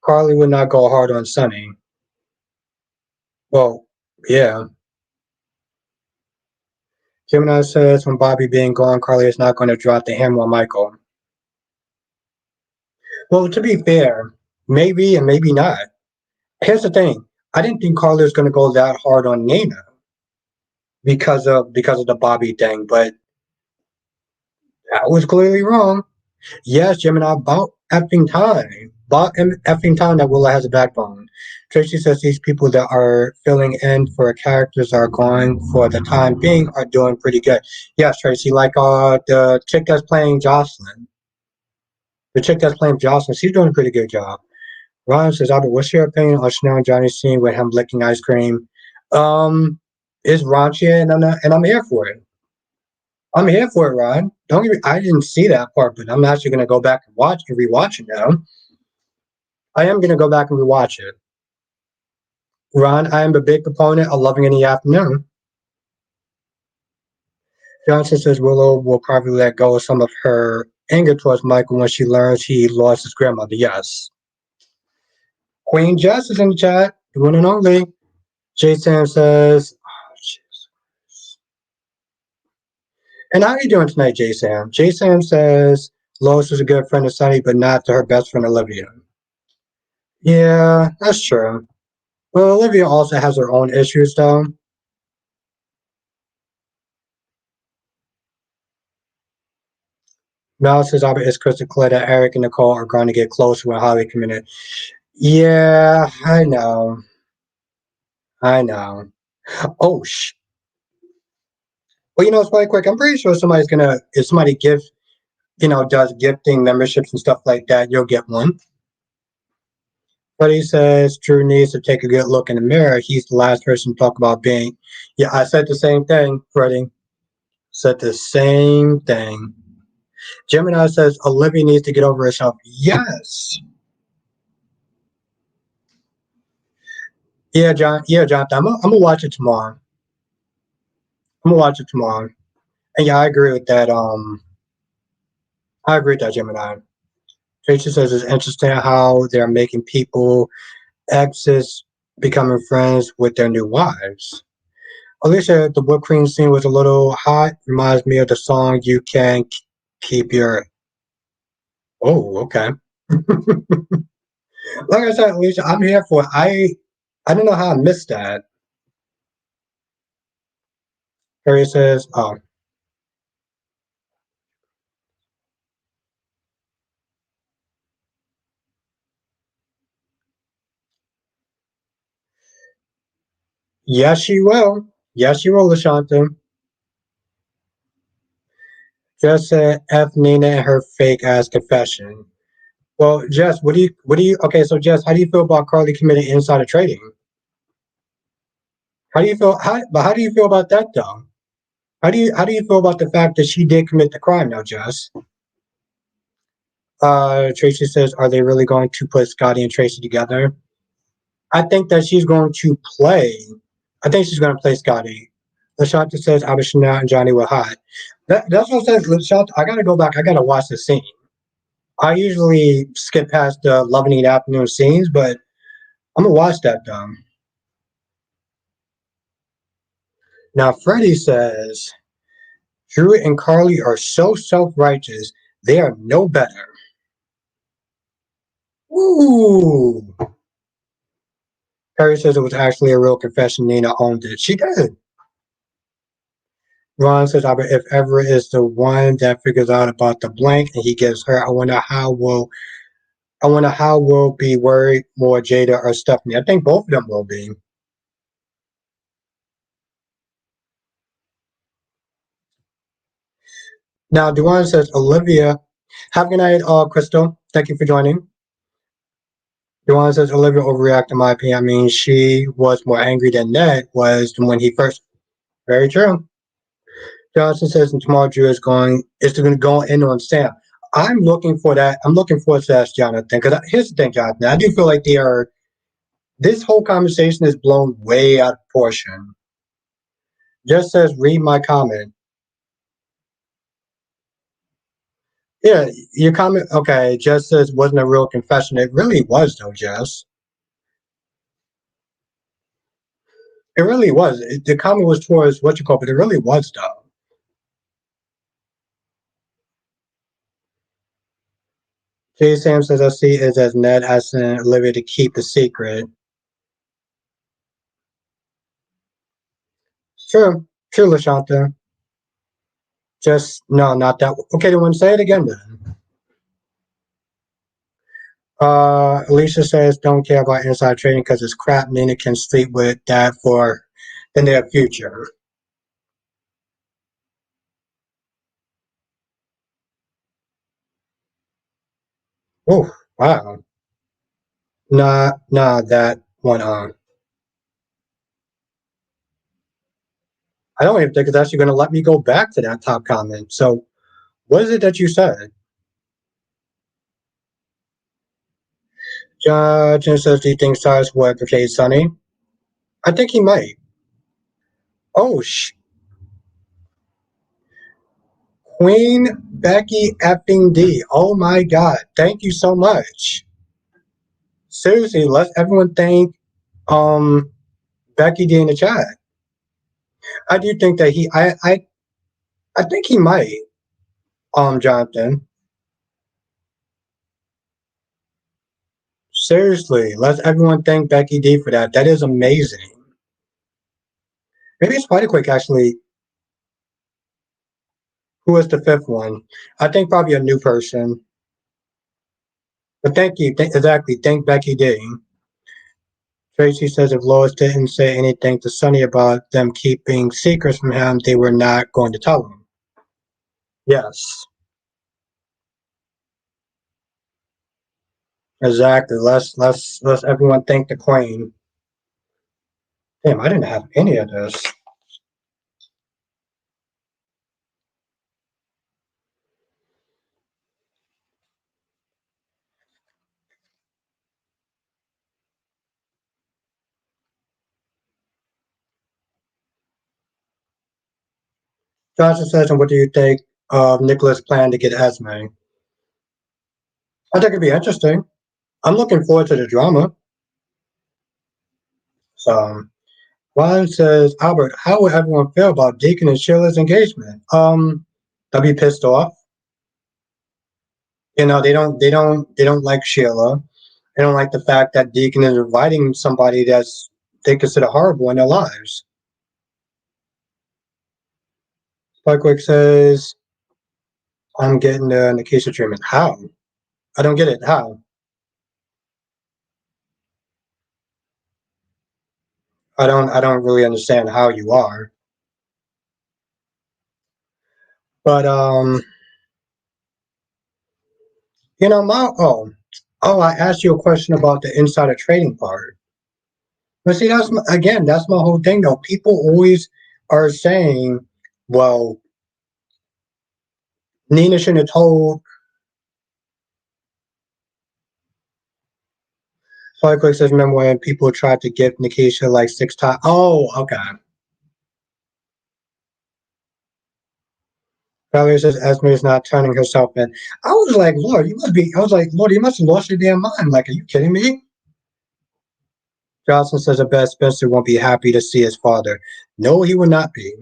Carly would not go hard on Sonny. Well, yeah. Gemini says when Bobby being gone, Carly is not going to drop the hammer on Michael. Well, to be fair, maybe and maybe not. Here's the thing. I didn't think Carly was going to go that hard on Nina because of the Bobby thing, but I was clearly wrong. Yes, Gemini, about effing time. About effing time that Willa has a backbone. Tracy says these people that are filling in for characters are going for the time being are doing pretty good. Yes, Tracy, like the chick that's playing Jocelyn. The chick that's playing Jocelyn, she's doing a pretty good job. Ryan says, Albert, what's your opinion on Chanel and Johnny's scene with him licking ice cream? Um, It's raunchy, and I'm here for it. I'm here for it, Ron. Don't get me. I didn't see that part, but I'm actually gonna go back and watch and rewatch it now. I am gonna go back and rewatch it. Ron, I am a big proponent of loving in the afternoon. Johnson says Willow will probably let go of some of her anger towards Michael when she learns he lost his grandmother. Yes. Queen Jess is in the chat. The one and only. Jay Sam says, oh, and how are you doing tonight, Jay Sam? Jay Sam says Lois was a good friend to Sunny, but not to her best friend Olivia. Yeah, that's true. Well, Olivia also has her own issues, though. Mel says it's crystal clear that Eric and Nicole are going to get closer when Holly committed. Yeah, I know. I know. Oh, well, it's really quick. I'm pretty sure somebody's gonna, if somebody gives, does gifting memberships and stuff like that, you'll get one. Freddie says Drew needs to take a good look in the mirror. He's the last person to talk about being. Yeah, I said the same thing, Freddie. Said the same thing. Gemini says Olivia needs to get over herself. Yes. Yeah, John. Yeah, Jonathan. I'm gonna watch it tomorrow. I'm gonna watch it tomorrow. And yeah, I agree with that. I agree with that, Gemini. Tracy says it's interesting how they're making people exes becoming friends with their new wives. Alicia, the whipped cream scene was a little hot. Reminds me of the song "You Can Keep Your." Oh, okay. Like I said, Alicia, I'm here for it. I don't know how I missed that. Harry says, "Oh, yes, she will. Yes, she will, Lashanta." Just said F Nina and her fake ass confession. Well, Jess, okay, so Jess, how do you feel about Carly committing insider trading? How do you feel about that though? How do you feel about the fact that she did commit the crime now, Jess? Tracy says, are they really going to put Scotty and Tracy together? I think that she's going to play. I think she's going to play Scotty. Lashanta says, I was Chanel and Johnny were hot. That's what says Lashanta. I gotta go back. I gotta watch the scene. I usually skip past the loving in the afternoon scenes, but I'm gonna watch that though. Now Freddie says Drew and Carly are so self-righteous, they are no better. Ooh. Harry says it was actually a real confession. Nina owned it. She did. Ron says, if Everett is the one that figures out about the blank and he gives her, I wonder how will be worried more Jada or Stephanie. I think both of them will be. Now, Duane says, Olivia, have a good night, Crystal. Thank you for joining. Duane says, Olivia overreacted, in my opinion. I mean, she was more angry than Ned was when he first. Very true. Johnson says, and tomorrow Drew is going to go in on Sam. I'm looking for that. I'm looking forward to that, Jonathan. Because here's the thing, Jonathan. I do feel like they are. This whole conversation is blown way out of proportion. Just says, read my comment. Yeah, your comment. Okay, Jess says wasn't a real confession. It really was, though, Jess. It really was. The comment was towards what you call, but it really was, though. Jay Sam says, I see it as Ned asking Olivia to keep the secret. True, true, Lashanta. Just no, not that. Okay, then say it again then. Alicia says don't care about inside trading because it's crap. Nina can sleep with that for the near future. Oh, wow. Nah, that one on. I don't even think it's actually going to let me go back to that top comment. So, what is it that you said? Judge says, do you think Cyrus would betray Sonny? I think he might. Oh, Queen Becky effing D. Oh my God. Thank you so much. Seriously, let everyone thank um Becky D in the chat. I do think that I think he might, Jonathan. Seriously, let everyone thank Becky D for that. That is amazing. Maybe it's Spider Quick actually. Who was the fifth one? I think probably a new person. But thank you. Exactly. Thank Becky D. Tracy says if Lois didn't say anything to Sonny about them keeping secrets from him, they were not going to tell him. Yes. Exactly. Let's everyone thank the Queen. Damn, I didn't have any of this. Johnson says, and what do you think of Nicholas' plan to get Esme? I think it'd be interesting. I'm looking forward to the drama. So Ryan says, Albert, how would everyone feel about Deacon and Sheila's engagement? They'll be pissed off. You know, they don't like Sheila. They don't like the fact that Deacon is inviting somebody that's they consider horrible in their lives. Sparkwick says, I'm getting the Nikisha treatment. How? I don't get it. How? I don't really understand how you are. But my I asked you a question about the insider trading part. But see, that's my whole thing though. People always are saying, well, Nina shouldn't have told. Sorry, quick says, remember when people tried to give Nikisha like 6 times? Oh, okay. Valerie says Esme is not turning herself in. I was like, Lord, you must be. I was like, Lord, you must have lost your damn mind. Like, are you kidding me? Johnson says, I bet Spencer won't be happy to see his father. No, he will not be.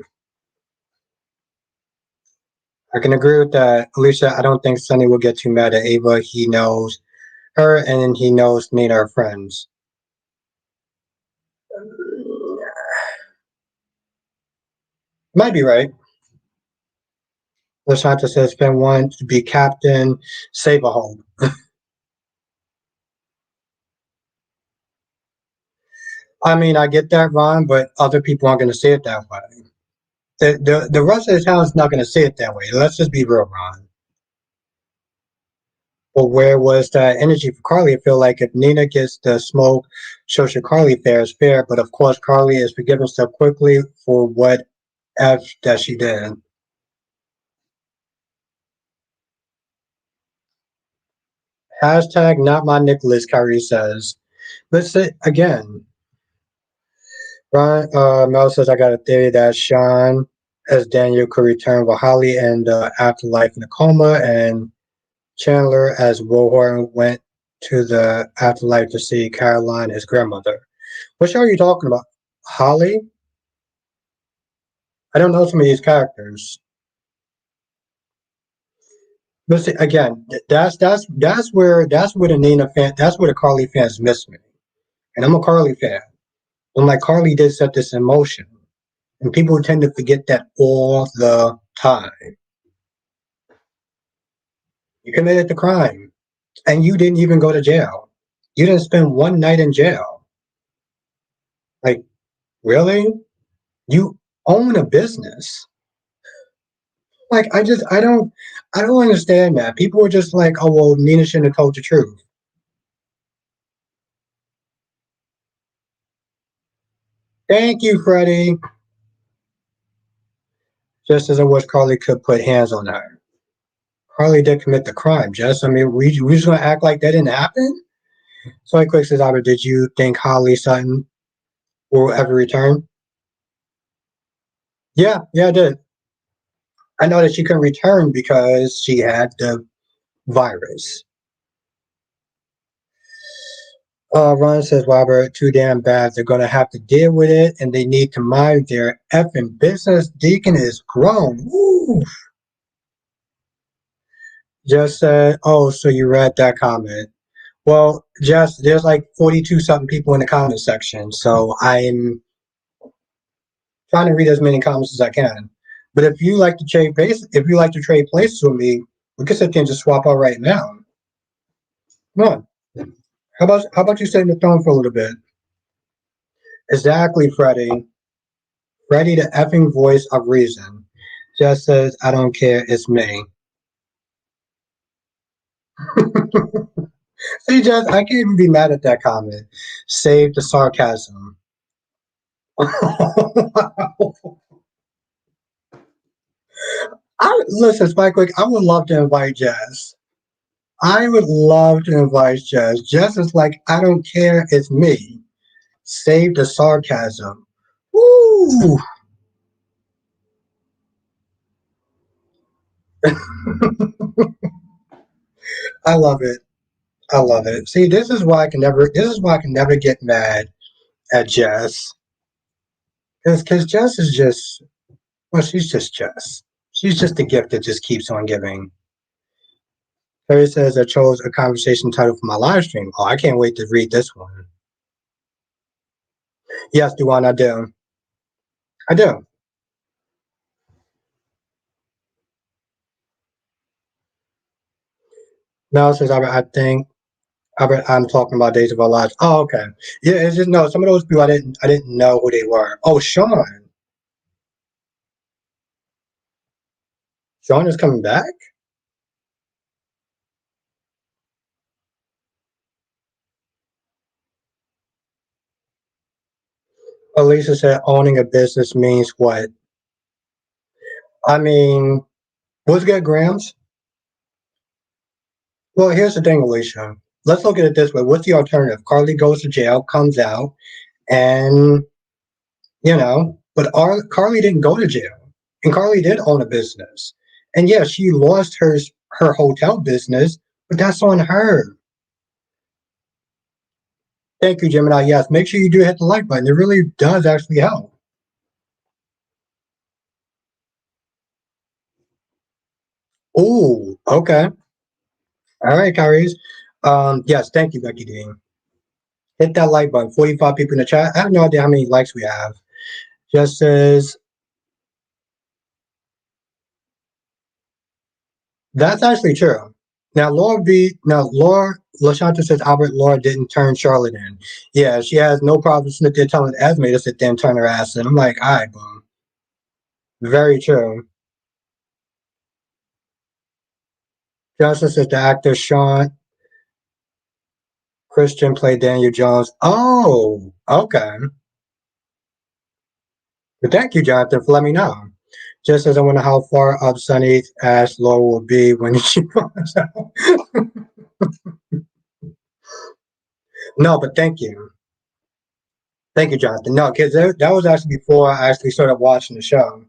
I can agree with that. Alicia, I don't think Sonny will get too mad at Ava. He knows her and he knows Nina are friends. Might be right. Lashanta says Finn wants to be captain, save a home. I mean, I get that, Ron, but other people aren't going to see it that way. The rest of the town is not going to see it that way. Let's just be real, Ron. But where was that energy for Carly? I feel like if Nina gets the smoke, so should Carly fair is fair. But of course, Carly is forgiving stuff quickly for what F that she did. Hashtag not my Nicholas, Kyrie says. Let's say again. Ron Mel says I got a theory that Sean as Daniel could return with Holly and afterlife in a coma, and Chandler as Wohorn went to the afterlife to see Caroline, his grandmother. What show are you talking about? Holly? I don't know some of these characters. But see, again, that's where the Nina fan, that's where the Carly fans miss me, and I'm a Carly fan. I'm like Carly did set this in motion, and people tend to forget that all the time. You committed the crime, and you didn't even go to jail. You didn't spend one night in jail. Like, really? You own a business. Like, I don't understand that. People are just like, oh well, Nina shouldn't have told the truth. Thank you, Freddie. Just as I wish Carly could put hands on her. Carly did commit the crime, Jess. I mean, we just gonna act like that didn't happen? So he quick says, Albert, did you think Holly Sutton will ever return? Yeah, yeah, I did. I know that she couldn't return because she had the virus. Ron says, Robert, too damn bad. They're going to have to deal with it and they need to mind their effing business. Deacon is grown. Woo! Just said, oh, so you read that comment. Well, just there's like 42 something people in the comment section. So I'm trying to read as many comments as I can. But if you like to if you like to trade places with me, we can sit there and just swap out right now. Come on. How about you sit in the throne for a little bit? Exactly, Freddie. Freddie, the effing voice of reason, just says, I don't care, it's me. See, just I can't even be mad at that comment. Save the sarcasm. Listen, Spike Quick, I would love to invite Jazz. I would love to invite Jazz. Jazz is like, I don't care, it's me. Save the sarcasm. Woo! I love it. I love it. See, this is why I can never get mad at Jess. Because Jess is just, well, she's just Jess. She's just the gift that just keeps on giving. Terry says, I chose a conversation title for my live stream. Oh, I can't wait to read this one. Yes, Duan, I do. I do. Mel says, Albert, I'm talking about Days of Our Lives. Oh, okay. Yeah, it's just, no, some of those people I didn't know who they were. Oh, Sean. Sean is coming back? Elisa said, owning a business means what? I mean, what's good, Grams? Well, here's the thing, Alicia. Let's look at it this way. What's the alternative? Carly goes to jail, comes out, and but Carly didn't go to jail, and Carly did own a business, and yeah, she lost her hotel business, but that's on her. Thank you, Gemini. Yes, make sure you do hit the like button. It really does actually help. Oh, okay. All right, Kyrie's. Yes, thank you, Becky Dean. Hit that like button. 45 people in the chat. I have no idea how many likes we have. Just says that's actually true. Laura LaShanta says Albert Laura didn't turn Charlotte in. Yeah, she has no problem sitting there telling Esme to sit there and turn her ass in. I'm like, all right, boom. Very true. Johnson says the actor Sean Christian played Daniel Jones. Oh, okay. But thank you, Jonathan, for letting me know. Just as I wonder how far up Sunny's ass Laura will be when she comes out. No, but thank you. Thank you, Jonathan. No, because that was actually before I actually started watching the show.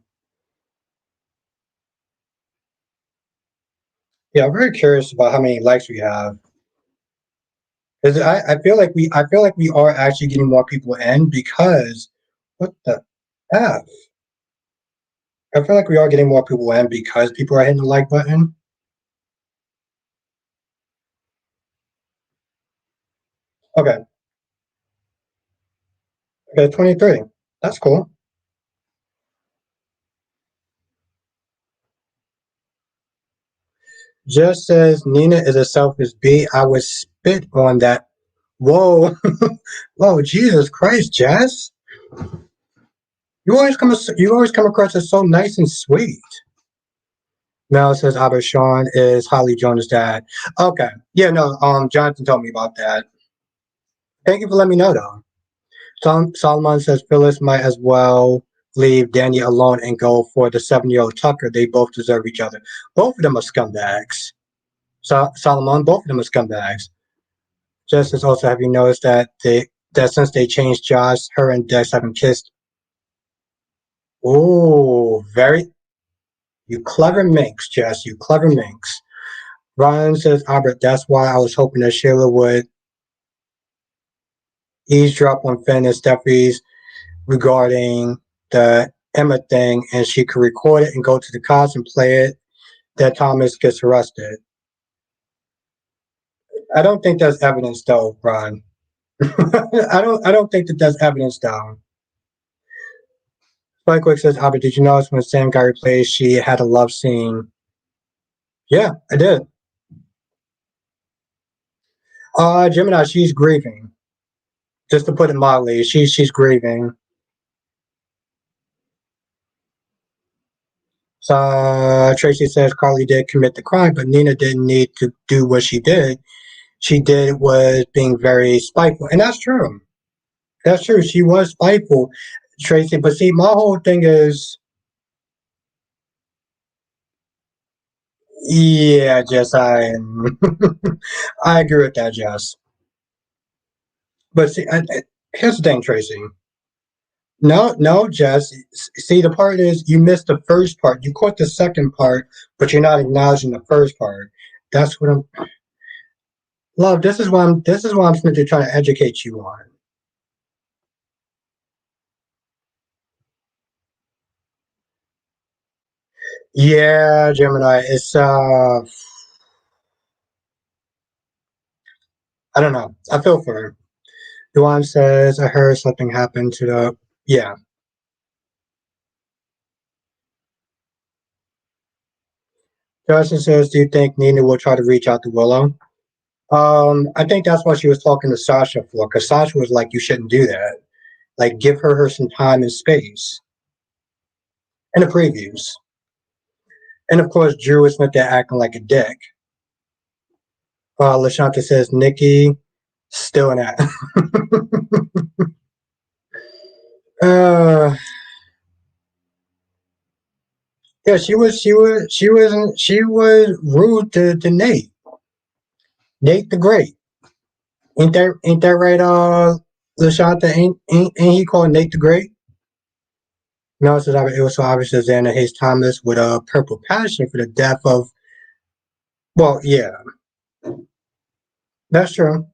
Yeah, I'm very curious about how many likes we have. Because I feel like we are actually getting more people in because what the F? I feel like we are getting more people in because people are hitting the like button. Okay. Okay, 23. That's cool. Just says Nina is a selfish bee. I would spit on that. Whoa. Whoa, Jesus Christ, Jess. You always come across as so nice and sweet. Mel says Albert Sean is Holly Jonas' dad. Okay. Yeah, no, Jonathan told me about that. Thank you for letting me know though. Solomon says Phyllis might as well leave Danny alone and go for the 7-year-old Tucker. They both deserve each other. Both of them are scumbags. Solomon, both of them are scumbags. Justice also, have you noticed that since they changed Josh, her and Dex haven't kissed? Oh, very you clever minx, Jess. You clever minx. Ryan says, Albert, that's why I was hoping that Sheila would eavesdrop on Finn and Stephanie's regarding the Emma thing, and she could record it and go to the cops and play it that Thomas gets arrested. I don't think that's evidence, though, Ron. I don't think that that's evidence, though. Spikewick says, Albert, did you notice when Sam got replaced, she had a love scene? Yeah, I did. Gemini, she's grieving. Just to put it mildly, she's grieving. So Tracy says Carly did commit the crime, but Nina didn't need to do what she did. She did was being very spiteful, and that's true. That's true. She was spiteful, Tracy. But see, my whole thing is, yeah, Jess, I agree with that, Jess. But see, here's the thing, Tracy. No, no, Jess. See, the part is you missed the first part. You caught the second part, but you're not acknowledging the first part. That's what I'm. Love. This is why I'm simply trying to educate you on. Yeah, Gemini. It's I don't know. I feel for her. Duan says I heard something happened to the. Yeah. Justin says, do you think Nina will try to reach out to Willow? I think that's what she was talking to Sasha for, because Sasha was like, you shouldn't do that. Like, give her some time and space. In the previews. And of course, Drew is not there acting like a dick. Lashanta says, Nikki, still in that. uh, yeah, she was rude to Nate. Nate the Great. Ain't that right, Lashanta? Ain't he called Nate the Great? No, it was so obvious that Xander hates Thomas with a purple passion for the death of. Well, yeah, that's true.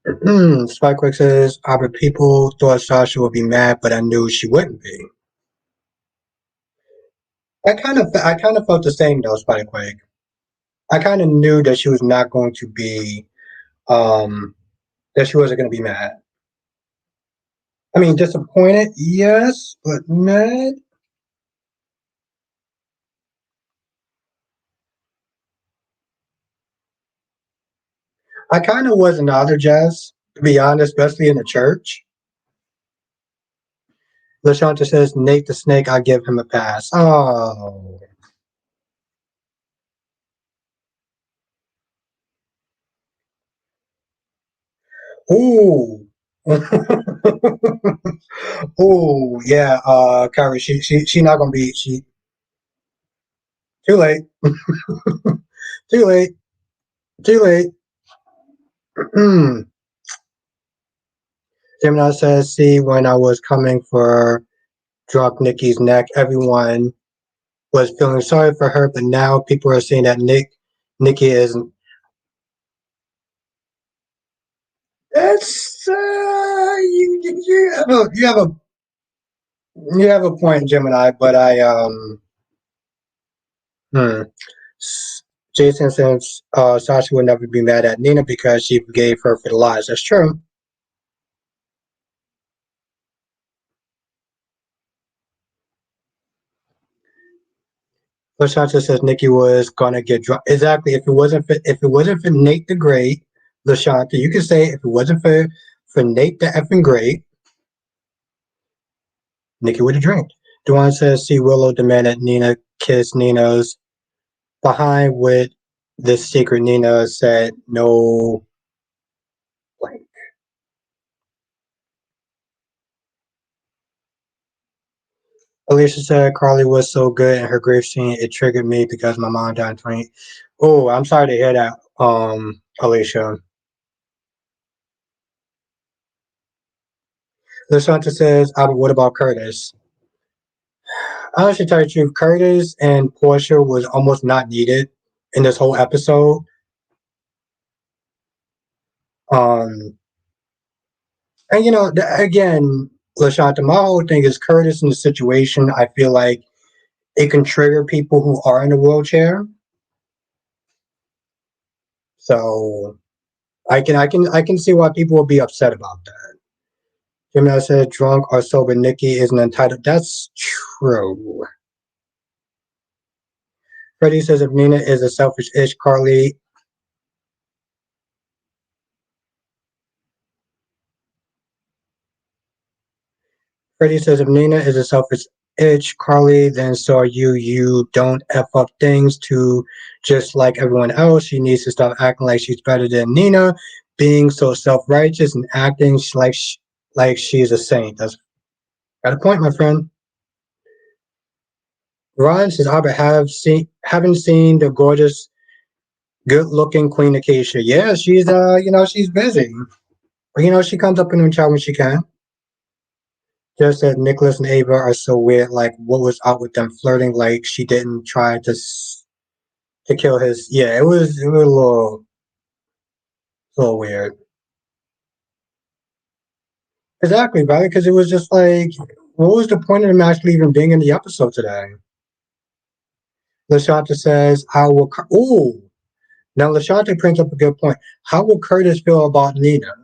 Spikewick says, Albert, people thought Sasha would be mad, but I knew she wouldn't be. I kind of felt the same though, Spikewick. I kind of knew that she was not going to be, um, that she wasn't going to be mad. I mean, disappointed, yes, but mad. I kind of wasn't either, Jess. To be honest, especially in the church. Lashanta says, Nate the Snake, I give him a pass. Oh. Ooh. Ooh, yeah, Kyrie, she not gonna be she too late. Too late. Too late. Gemini says, see, when I was coming for drunk Nikki's neck, everyone was feeling sorry for her, but now people are saying that Nikki is. That's you have a point, Gemini, but hmm. Jason says Sasha would never be mad at Nina because she forgave her for the lies. That's true. But Sasha says Nikki was gonna get drunk. Exactly. If it wasn't for Nate the Great, Lashanta, you could say if it wasn't for Nate the effing Great, Nikki would have drank. Duane says, see Willow demanded Nina kiss Nina's behind with this secret. Nina said no blank. Alicia said Carly was so good in her grief scene. It triggered me because my mom died in 20. Oh, I'm sorry to hear that, Alicia. Lashanta says, but what about Curtis? Honestly, tell you the truth, Curtis and Portia was almost not needed in this whole episode. Um, and again, Lashanta, my whole thing is Curtis in the situation. I feel like it can trigger people who are in a wheelchair. So I can see why people will be upset about that. Gemini said, "Drunk or sober, Nikki isn't entitled." That's true. Freddie says, "If Nina is a selfish ish, Carly." Freddie says, "If Nina is a selfish itch, Carly, then so are you. You don't f up things to just like everyone else. She needs to stop acting like she's better than Nina, being so self righteous and acting like she's a saint." That's got a point, my friend. Ron says, "Albert, haven't seen the gorgeous, good-looking Queen Acacia. Yeah, she's she's busy, but she comes up in the chat when she can." Just that Nicholas and Ava are so weird. Like, what was out with them flirting? Like, she didn't try to kill his. Yeah, it was a little weird. Exactly, right? Because it was just like, what was the point of them actually even being in the episode today? Lashanta says, "How will?" Ooh, now Lashanta brings up a good point. How will Curtis feel about Nina?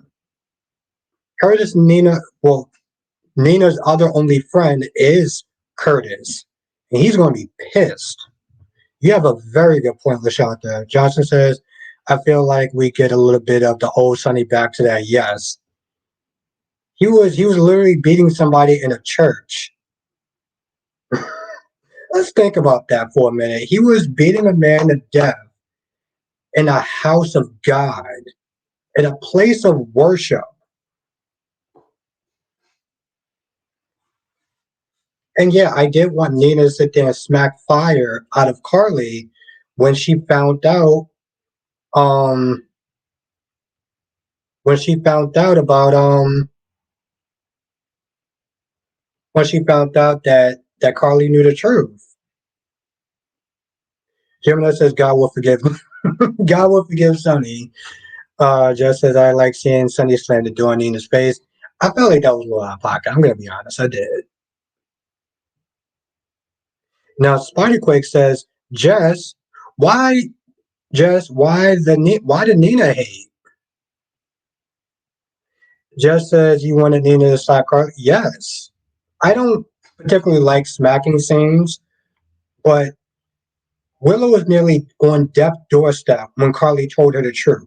Curtis and Nina. Well, Nina's other only friend is Curtis, and he's going to be pissed. You have a very good point, Lashanta. Johnson says, "I feel like we get a little bit of the old Sonny back to that." Yes, he was literally beating somebody in a church. Let's think about that for a minute. He was beating a man to death in a house of God, in a place of worship. And yeah, I did want Nina to sit there and smack fire out of Carly when she found out um when she found out about when she found out that Carly knew the truth. Gemini says God will forgive God will forgive Sonny. Just as I like seeing Sonny slam the door in Nina's face. I felt like that was a little out of pocket. I'm gonna be honest, I did. Now Spiderquake says, Jess, why why did Nina hate? Jess says you wanted Nina to slap Carly. Yes. I don't particularly like smacking scenes, but Willow was nearly on death's doorstep when Carly told her the truth.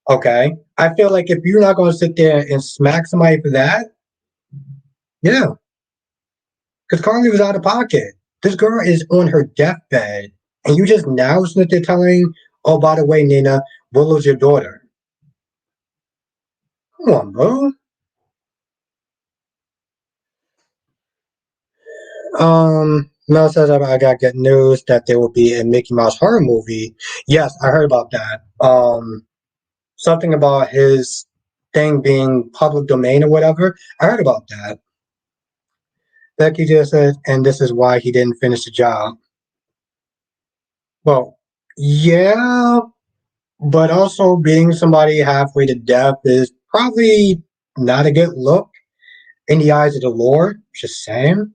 Okay. I feel like if you're not going to sit there and smack somebody for that, yeah, because Carly was out of pocket. This girl is on her deathbed, and you just now sit there telling, oh, by the way, Nina, Willow's your daughter. Come on, bro. Mel says I got good news that there will be a Mickey Mouse horror movie. Yes, I heard about that. Something about his thing being public domain or whatever. I heard about that. Becky just said, and this is why he didn't finish the job. Well, yeah, but also beating somebody halfway to death is probably not a good look in the eyes of the Lord. Just saying.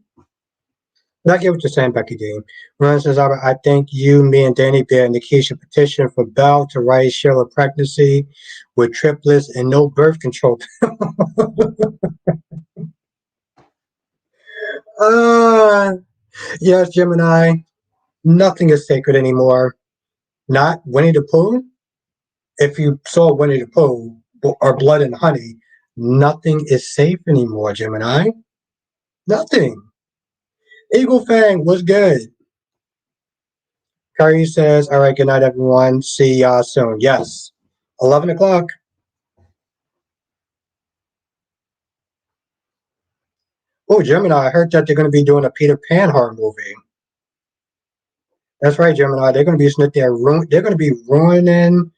Not get what you're saying, Becky D. Ron says, I think you, me, and Danny Bear and Nikisha petition for Bell to write Sheila pregnancy with triplets and no birth control. uh, yes, Gemini. Nothing is sacred anymore. Not Winnie the Pooh. If you saw Winnie the Pooh or Blood and Honey, nothing is safe anymore, Gemini. Nothing. Eagle Fang was good. Carrie says, all right, good night, everyone. See y'all soon. Yes. 11 o'clock. Oh, Gemini, I heard that they're going to be doing a Peter Pan horror movie. That's right, Gemini. They're going to be they're going to be ruining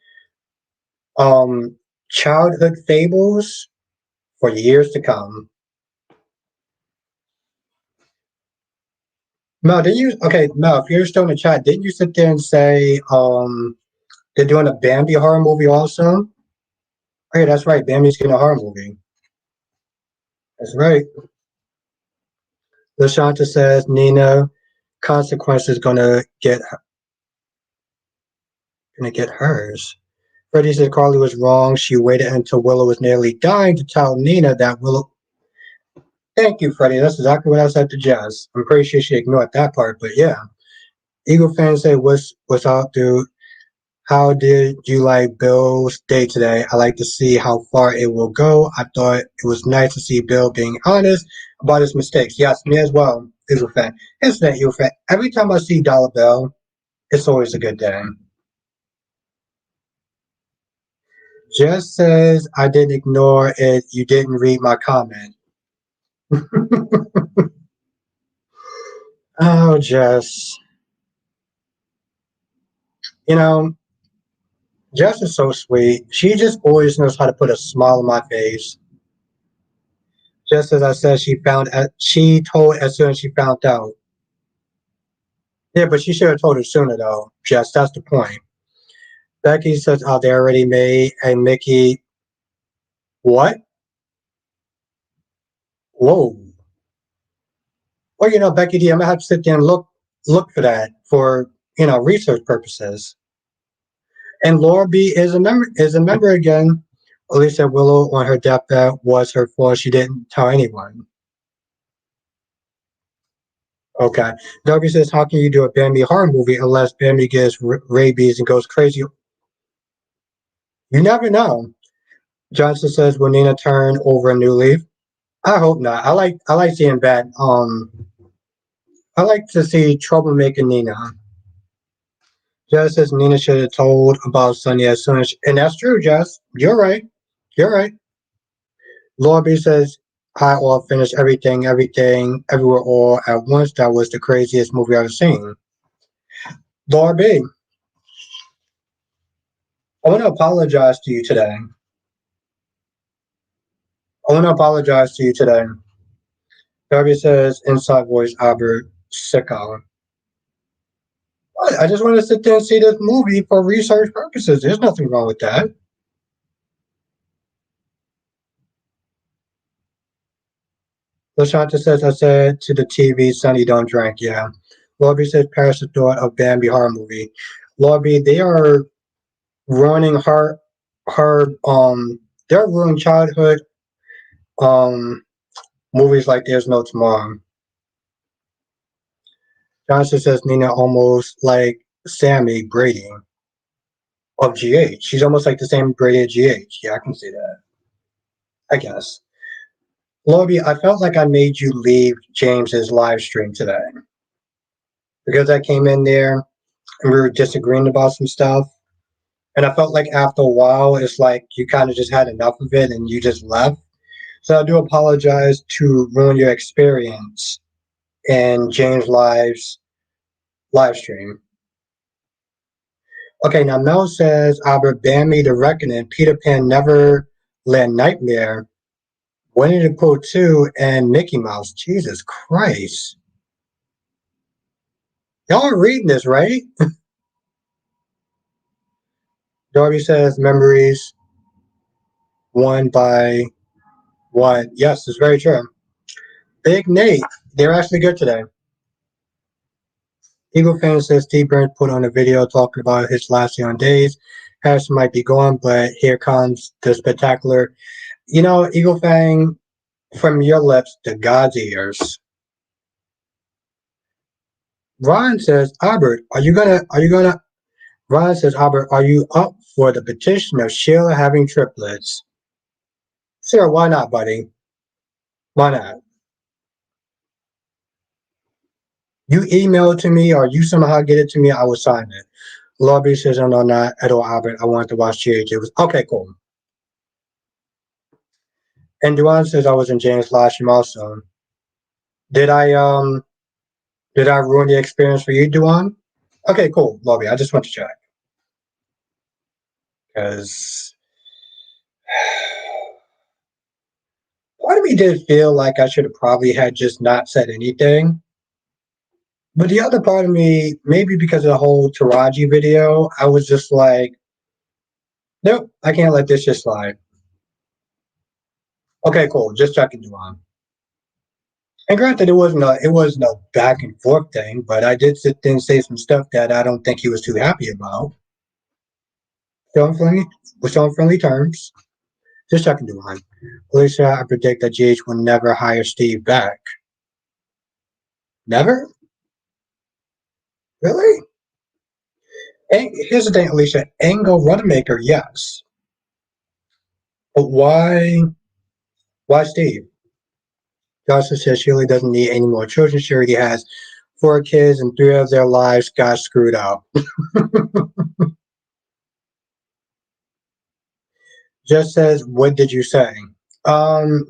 um childhood fables for years to come. Mel, didn't you? Okay, Mel, if you're still in the chat, didn't you sit there and say they're doing a Bambi horror movie also? Oh, yeah, that's right. Bambi's getting a horror movie. That's right. Lashanta says Nina consequences gonna get hers. Freddie said Carly was wrong. She waited until Willow was nearly dying to tell Nina that Willow. Thank you, Freddie. That's exactly what I said to Jess. I'm pretty sure she ignored that part, but yeah. Eagle fans say, "What's up, dude? How did you like Bill's day today? I like to see how far it will go. I thought it was nice to see Bill being honest about his mistakes. Yes, me as well, Eagle fan. It's that Eagle fan. Every time I see Dollar Bill, it's always a good day. Jess says, I didn't ignore it. You didn't read my comment. Oh, Jess. You know, Jess is so sweet. She just always knows how to put a smile on my face. Just as I said, she told as soon as she found out. Yeah, but she should have told her sooner, though. Jess, that's the point. Becky says, "Oh, they already made a Mickey." What? Whoa. Well, Becky D, I'm gonna have to sit there and look for that for research purposes. And Laura B is a member again. Lisa Willow on her deathbed was her fault. She didn't tell anyone. Okay. Darby says, how can you do a Bambi horror movie unless Bambi gets rabies and goes crazy? You never know. Johnson says, will Nina turn over a new leaf? I hope not. I like seeing that. I like to see troublemaker Nina. Jess says Nina should have told about Sunny as soon as, and that's true, Jess. You're right. You're right. Laura B says, I all finished everything, everywhere, all at once. That was the craziest movie I've seen. Laura B, I want to apologize to you today. I want to apologize to you today. Darby says, inside voice, Albert, sicko. I just want to sit there and see this movie for research purposes. There's nothing wrong with that. Lashanta says, I said to the TV, Sonny, don't drink. Yeah. Lobby says, Paris the thought of Bambi horror movie. Lobby, they are ruining they're ruining childhood um movies like There's No Tomorrow. Johnson says Nina almost like Sammy Brady of GH. She's almost like the same Brady of GH. Yeah, I can see that. I guess. Lobby, I felt like I made you leave James's live stream today because I came in there and we were disagreeing about some stuff. And I felt like after a while, it's like you kind of just had enough of it and you just left. So I do apologize to ruin your experience in James Live's live stream. Okay, now Mel says Albert Bambi the Reckoning, Peter Pan Neverland Nightmare, Winnie the Pooh 2, and Mickey Mouse. Jesus Christ. Y'all are reading this, right? Darby says memories won by what? Yes, it's very true. Big Nate, they're actually good today. Eagle fan says Steve Burns put on a video talking about his last day on days. Harrison might be gone, but here comes the spectacular. Eagle Fang, from your lips to God's ears. Ron says, Albert, Ron says, Albert, are you up for the petition of Sheila having triplets? Sure, why not, buddy? Why not? You email it to me or you somehow get it to me, I will sign it. Lobby says, oh, no, not at all, Albert. I wanted to watch GH. Okay, cool. And Duane says I was in James' live stream also. Did I ruin the experience for you, Duan? Okay, cool, Lobby. I just want to check because part of me did feel like I should have probably had just not said anything. But the other part of me, maybe because of the whole Taraji video, I was just like, nope, I can't let this just slide. Okay, cool. Just checking Duan. And granted, it wasn't a back and forth thing, but I did sit there and say some stuff that I don't think he was too happy about. Still on friendly, we're still on friendly terms. Just checking Duan. Alicia, I predict that GH will never hire Steve back. Never? Really? And here's the thing, Alicia. Angle Runamaker, yes. But why? Why Steve? Joshua says she really doesn't need any more children. She already has 4 kids, and 3 of their lives got screwed up. Just says, what did you say? Um,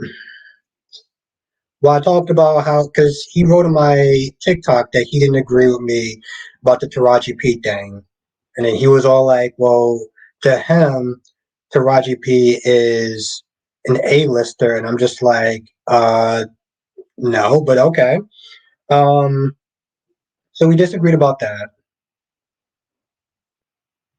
well, I talked about how, because he wrote on my TikTok that he didn't agree with me about the Taraji P thing. And then he was all like, well, to him, Taraji P is an A-lister. And I'm just like, no, but okay. Um, so we disagreed about that.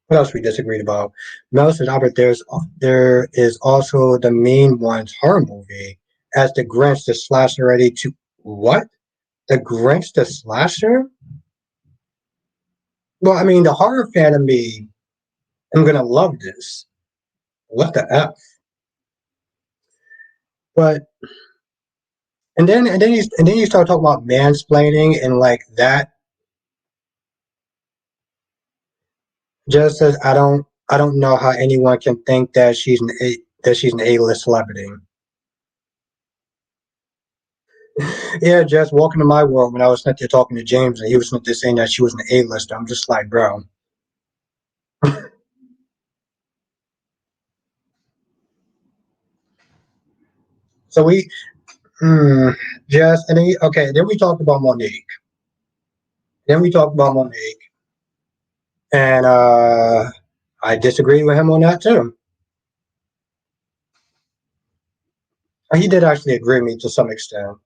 What else we disagreed about? Mel said, Albert, there is also the Mean Ones horror movie as the Grinch, the slasher ready to what? The Grinch, the slasher? Well, I mean, the horror fan of me, I'm gonna love this. What the f? But and then you start talking about mansplaining and like that. Just says I don't know how anyone can think that she's an A-list celebrity. Yeah, just walking to my world when I was sitting there talking to James and he was sitting there saying that she was an A-lister. I'm just like, bro. So we, hmm, just and then okay. Then we talked about Monique. Then we talked about Monique, and I disagree with him on that too. He did actually agree with me to some extent,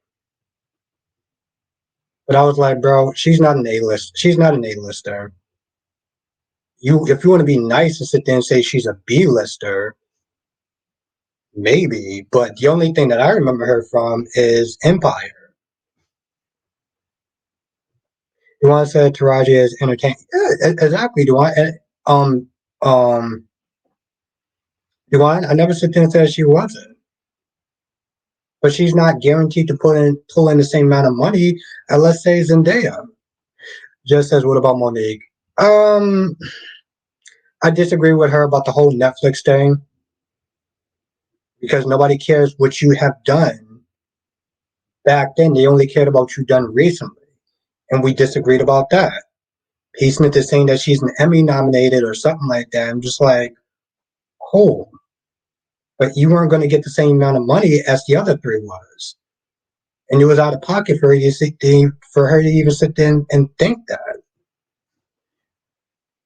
but I was like, bro, she's not an A-list. She's not an A-lister. If you want to be nice and sit there and say she's a B-lister, maybe. But the only thing that I remember her from is Empire. You want to say Taraji is entertaining? Yeah, exactly. Do I? Um, um, do I never sit there and said she wasn't. But she's not guaranteed to pull in the same amount of money as, let's say, Zendaya. Just says, what about Monique? Um, I disagree with her about the whole Netflix thing because nobody cares what you have done back then. They only cared about you done recently, and we disagreed about that. P. Smith is saying that she's an Emmy nominated or something like that. I'm just like, oh, but you weren't going to get the same amount of money as the other 3 was, and it was out of pocket for her to even sit there and think that.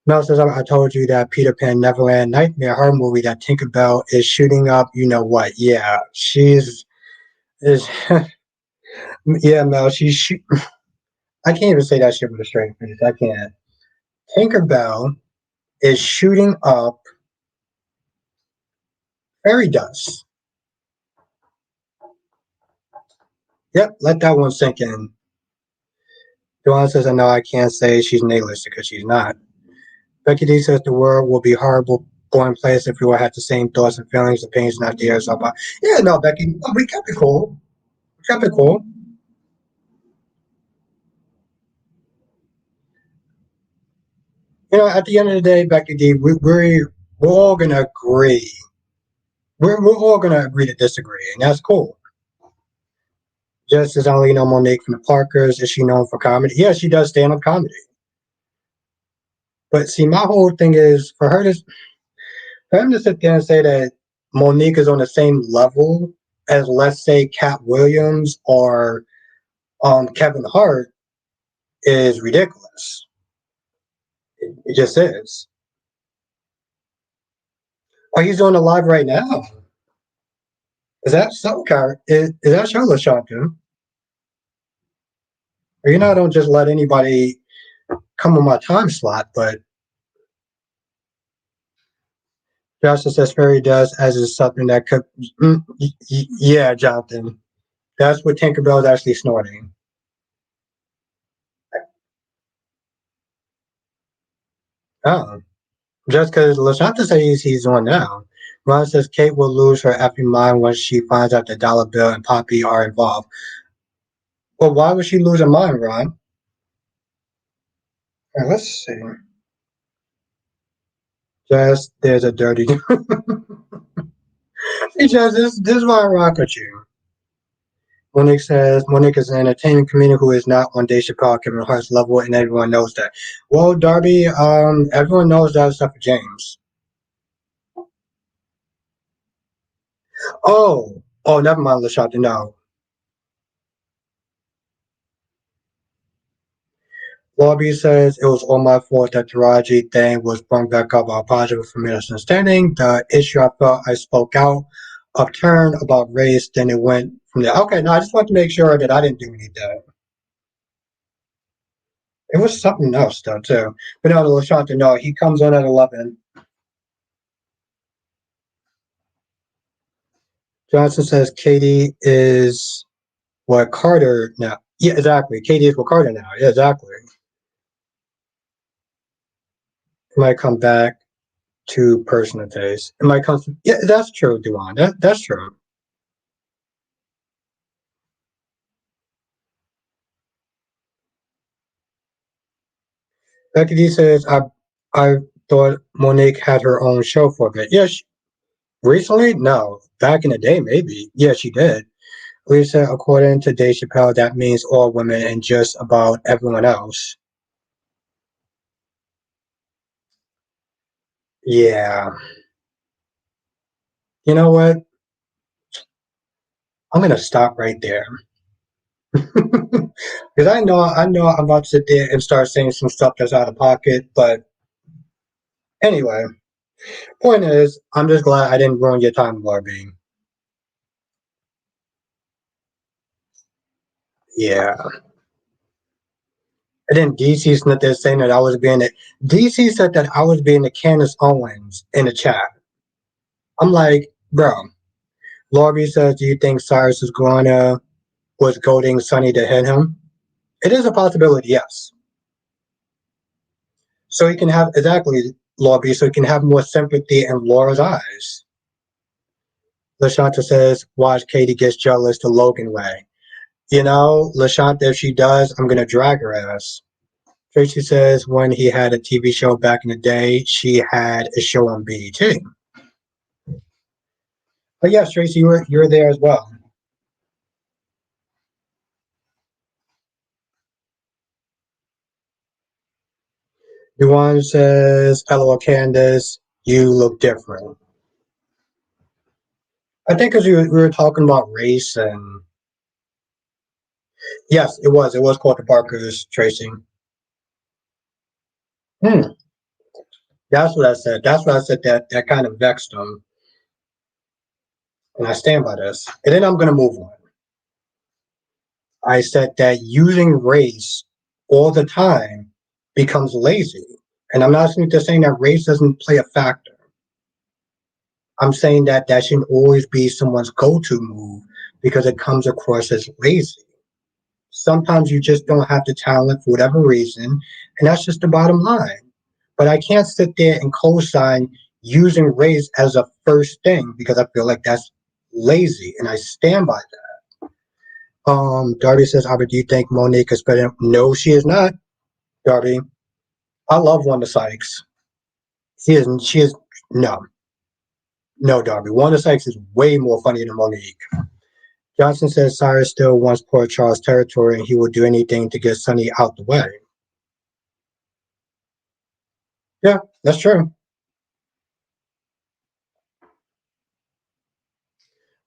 Mel says, I told you that Peter Pan Neverland Nightmare horror movie that Tinkerbell is shooting up. You know what? Yeah, she's is yeah, Mel. I can't even say that shit with a straight face. I can't. Tinkerbell is shooting up fairy dust. Yep, let that one sink in. Joanne says, I know I can't say she's an A-lister because she's not. Becky D says the world will be horrible, boring place if we all had the same thoughts and feelings, opinions, not theirs. Yeah, no, Becky, we kept it cool. We kept it cool. At the end of the day, Becky D, we're all gonna agree. We're all gonna agree to disagree, and that's cool. Just as I only know Monique from the Parkers, is she known for comedy? Yeah, she does stand up comedy. But see, my whole thing is for him to sit there and say that Monique is on the same level as, let's say, Cat Williams or Kevin Hart is ridiculous. It just is. Oh, he's doing a live right now. Is that so? Is that Charlotte Shotgun? You know, I don't just let anybody come on my time slot, but Justice as Fairy does as is something that could. Yeah, Jonathan. That's what Tinkerbell is actually snorting. Oh, just because LaShanta says he's on now. Ron says Kate will lose her effing mind once she finds out that Dollar Bill and Poppy are involved. Well, why would she lose her mind, Ron? Let's see. Just there's a dirty. Hey, Jess, this is why I rock with you. Monique says Monique is an entertainment comedian who is not on Dave Chappelle, Kevin Hart's level, and everyone knows that. Well, Darby, everyone knows that stuff for James. Oh, never mind, LaShonda. No, Lobby says it was all my fault that the Raji thing was brought back up. I apologize for misunderstanding. The issue I felt I spoke out of turn about race, then it went from there. Okay, no, I just want to make sure that I didn't do anything. It was something else though too. But no, LaShonda, no, he comes on at 11. Johnson says Katie is what Carter now. Yeah, exactly. Katie is what Carter now. Yeah, exactly. It might come back to personal taste. It might come. Yeah, that's true, Duan. That's true. Becky D says I thought Monique had her own show for a bit. Yeah, recently? No. Back in the day, maybe. Yeah, she did. Lisa, according to Dave Chappelle, that means all women and just about everyone else. Yeah. You know what? I'm gonna stop right there. Because I know I'm about to sit there and start saying some stuff that's out of pocket. But anyway, point is, I'm just glad I didn't ruin your time, Barbie. Yeah. And then DC said there saying that I was being the DC said that I was being the Candace Owens in the chat. I'm like, bro. Laurie says, do you think Cyrus is gonna was goading Sonny to hit him? It is a possibility, yes. So he can have exactly Laurie, so he can have more sympathy in Laura's eyes. LaShanta says, watch Katie gets jealous the Logan way. You know, LaShanta, if she does, I'm gonna drag her ass. Tracy says when he had a TV show back in the day, she had a show on BET. But yes, Tracy, you're there as well. Duane says, "LOL, Candace, you look different." I think because we were talking about race and yes, it was called the Parkers Tracy. Hmm. That's what I said. That's what I said. That kind of vexed them, and I stand by this. And then I'm gonna move on. I said that using race all the time becomes lazy. And I'm not saying that race doesn't play a factor. I'm saying that that shouldn't always be someone's go-to move because it comes across as lazy. Sometimes you just don't have the talent for whatever reason, and that's just the bottom line. But I can't sit there and co-sign using race as a first thing because I feel like that's lazy, and I stand by that. Darby says, Albert, do you think Monique is better? No, she is not. Darby, I love Wanda Sykes. She is. She is. No, no, Darby. Wanda Sykes is way more funny than Monique. Johnson says Cyrus still wants Port Charles territory, and he will do anything to get Sonny out the way. Yeah, that's true.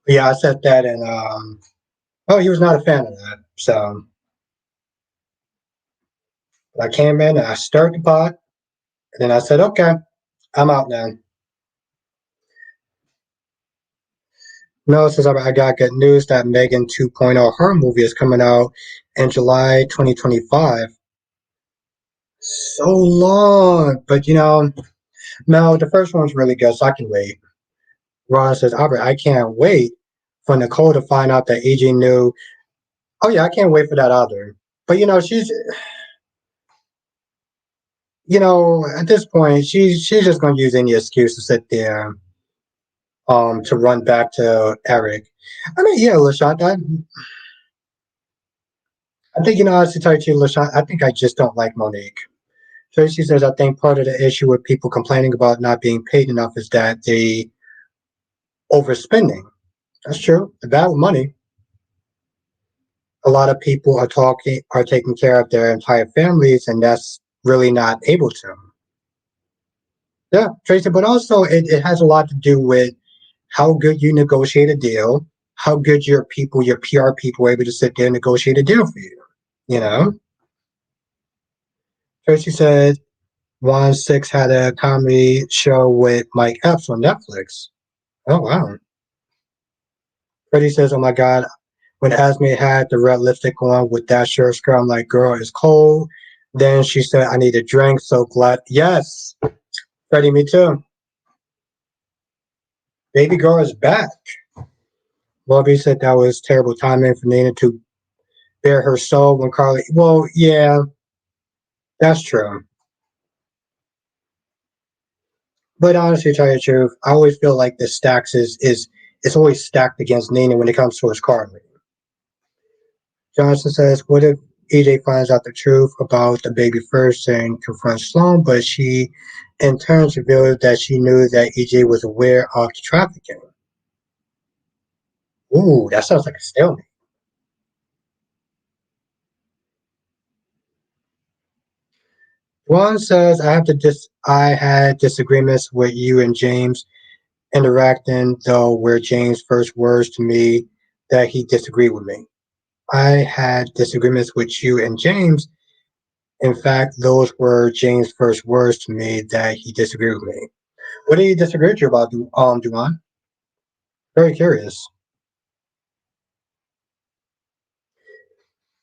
Yeah, I said that, and oh, he was not a fan of that. So I came in and I stirred the pot, and then I said, okay, I'm out now. No, since I got good news that Megan 2.0 horror movie is coming out in July 2025. So long, but no, the first one's really good, so I can wait. Ron says, Albert, I can't wait for Nicole to find out that EJ knew. Oh yeah, I can't wait for that either. But at this point, she's just gonna use any excuse to sit there, to run back to Eric. I mean, yeah, LaShawn, I think honestly, tell you, LaShawn, I think I just don't like Monique. So she says, I think part of the issue with people complaining about not being paid enough is that they overspending. That's true. The bad with money. A lot of people are taking care of their entire families, and that's really not able to. Yeah, Tracy. But also, it has a lot to do with how good you negotiate a deal, how good your PR people, are able to sit there and negotiate a deal for you. You know, Tracy said Juan Six had a comedy show with Mike Epps on Netflix. Oh wow. Freddie says, "Oh my God." When Esme had the red lipstick on with that shirt skirt, I'm like, "Girl, it's cold." Then she said, "I need a drink." So glad. Yes, Freddie, me too. Baby girl is back. Bobby said that was terrible timing for Nina to bare her soul when Carly. Well, yeah, that's true. But honestly, to tell you the truth, I always feel like the stacks is it's always stacked against Nina when it comes towards Carly. Johnson says, "What if EJ finds out the truth about the baby first and confronts Sloan, but she in turn reveals that she knew that EJ was aware of the trafficking?" Ooh, that sounds like a stalemate. Juan says, I had disagreements with you and James interacting, though were James' first words to me that he disagreed with me. I had disagreements with you and James. In fact, those were James' first words to me that he disagreed with me. What did he disagree with you about, Duan? Very curious.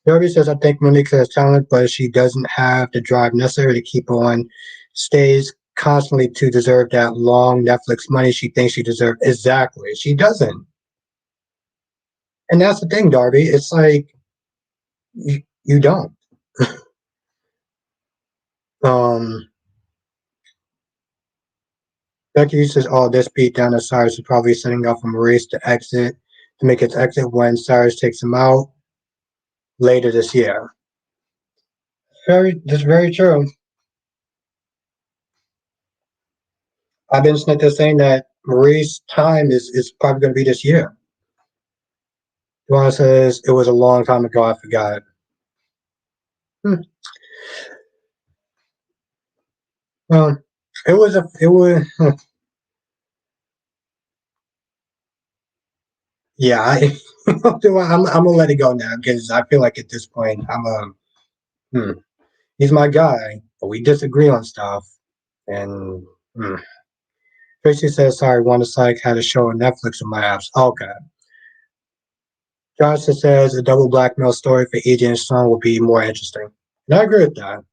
Darby says, I think Monique has talent, but she doesn't have the drive necessary to keep on stage constantly to deserve that long Netflix money she thinks she deserves. Exactly. She doesn't. And that's the thing, Darby. It's like, you don't. Um, Becky says, "Oh, this beat down of Cyrus is probably setting up for Maurice to make its exit when Cyrus takes him out later this year." That's very true. I've been saying that Maurice's time is probably going to be this year. Duane says, "It was a long time ago. I forgot." Hmm. Well, it was, yeah. I'm gonna let it go now because I feel like at this point he's my guy, but we disagree on stuff. And hmm. Tracy says, sorry, Wanda Sykes had a show on Netflix on my apps. Okay. Johnson says a double blackmail story for EJ and Son would be more interesting. And I agree with that.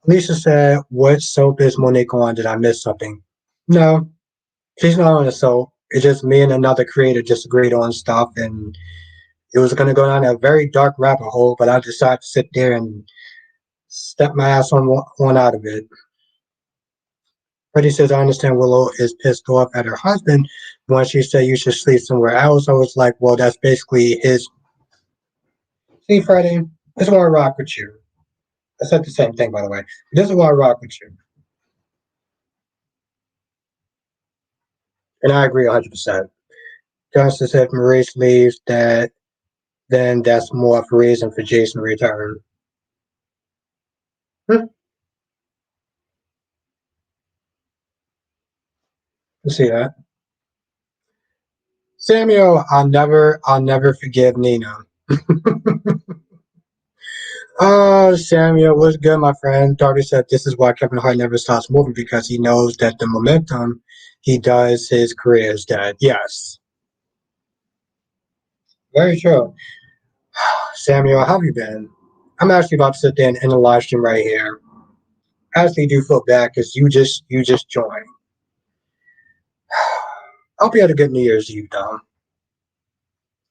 Lisa said, what soap is Monique on? Did I miss something? No, she's not on a soap. It's just me and another creator disagreed on stuff, and it was going to go down a very dark rabbit hole, but I decided to sit there and step my ass on out of it. Freddie says, I understand Willow is pissed off at her husband when she said you should sleep somewhere else. I was like, well, that's basically his. See, Freddie, this is why I rock with you. I said the same thing, by the way. This is why I rock with you. And I agree 100%. Johnson said if Maurice leaves, then that's more of a reason for Jason to return. Hmm, you see that. Samuel, I'll never forgive Nina. Samuel, what's good, my friend? Darby said this is why Kevin Hart never stops moving because he knows that the momentum he does his career is dead. Yes, very true. Samuel, how have you been? I'm actually about to sit there and end the live stream right here. I actually do feel bad because you just joined. I hope you had a good New Year's Eve, though.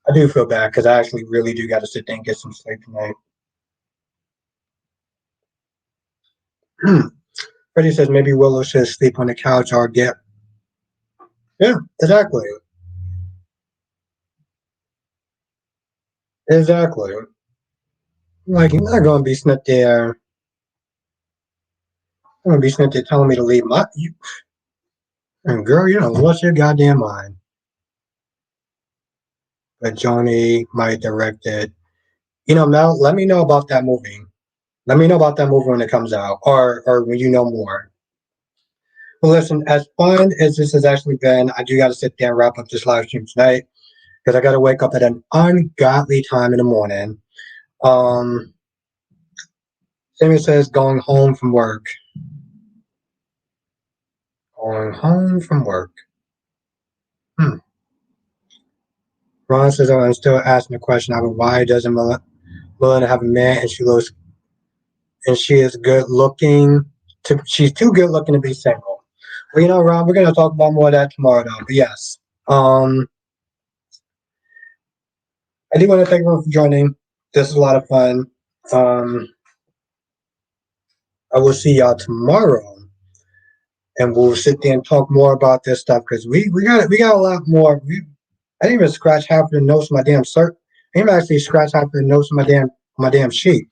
I do feel bad because I actually really do got to sit there and get some sleep tonight. Freddie says maybe Willow should sleep on the couch or get. Yeah, exactly. Exactly. Like, you're not going to be sitting there. I'm going to be sitting there telling me to leave my. And girl, you know, what's your goddamn mind? But Joni might direct it. You know, Mel, let me know about that movie. Let me know about that movie when it comes out or when you know more. Well, listen, as fun as this has actually been, I do got to sit there and wrap up this live stream tonight because I got to wake up at an ungodly time in the morning. Um, Sammy says going home from work. Going home from work. Hmm. Ron says, I'm still asking the question, why doesn't Melinda have a man and she is good looking she's too good looking to be single. Well, you know, Ron, we're gonna talk about more of that tomorrow though. But yes. I do want to thank everyone for joining. This is a lot of fun. Um I will see y'all tomorrow and we'll sit there and talk more about this stuff because we got a lot more. I didn't even scratch half of the notes of my damn cert. I didn't even actually scratch half of the notes of my damn sheet.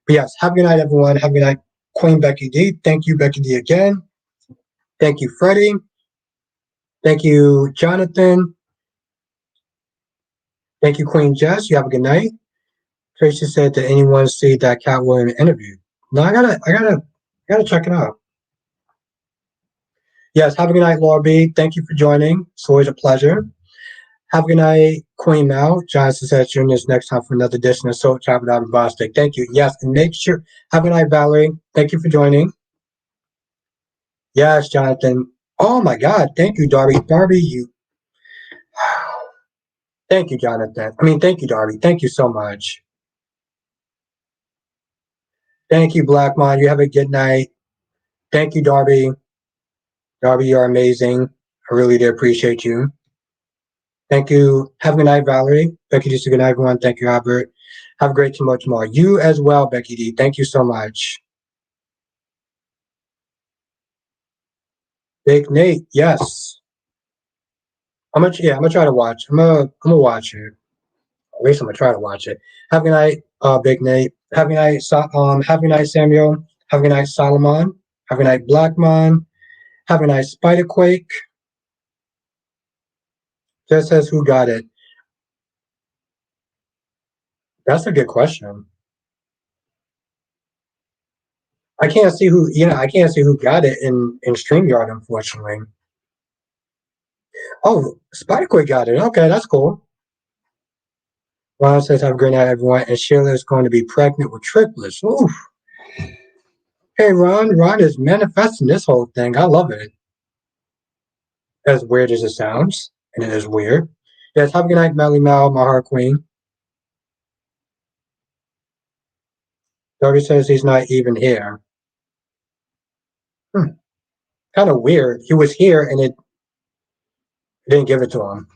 But yes, have a good night, everyone. Have a good night, Queen Becky D. Thank you, Becky D, again. Thank you, Freddie. Thank you, Jonathan. Thank you, Queen Jess. You have a good night. Tracy said, "Did anyone see that Cat Williams interview?" No, I gotta check it out. Yes, have a good night, Laura B. Thank you for joining. It's always a pleasure. Have a good night, Queen Mel. Johnson says, "Tune in next time for another edition of Soul Chopper Out of Boston." Thank you. Yes, and make sure. Have a good night, Valerie. Thank you for joining. Yes, Jonathan. Oh my God. Thank you, Darby. Darby, you. Thank you, Jonathan. I mean, thank you, Darby. Thank you so much. Thank you, Blackmon. You have a good night. Thank you, Darby. Darby, you're amazing. I really do appreciate you. Thank you. Have a good night, Valerie. Becky D, good night, everyone. Thank you, Albert. Have a great tomorrow. You as well, Becky D. Thank you so much. Big Nate, yes. I'm gonna try to watch. I'm gonna watch it. At least I'm gonna try to watch it. Have a good night, Big Nate. Have a good night, have a good night, Samuel. Have a good night, Solomon. Have a good night, Blackmon. Have a nice Spiderquake. Just says who got it. That's a good question. I can't see who. I can't see who got it in Streamyard, unfortunately. Oh, Spiderquake got it. Okay, that's cool. Ron says, "Have a great night, everyone." And Sheila is going to be pregnant with triplets. Oof. Hey, Ron. Ron is manifesting this whole thing. I love it. As weird as it sounds, and it is weird. Yes. Have a good night, Melly Mel, my heart queen. Darby says he's not even here. Kind of weird. He was here and it didn't give it to him.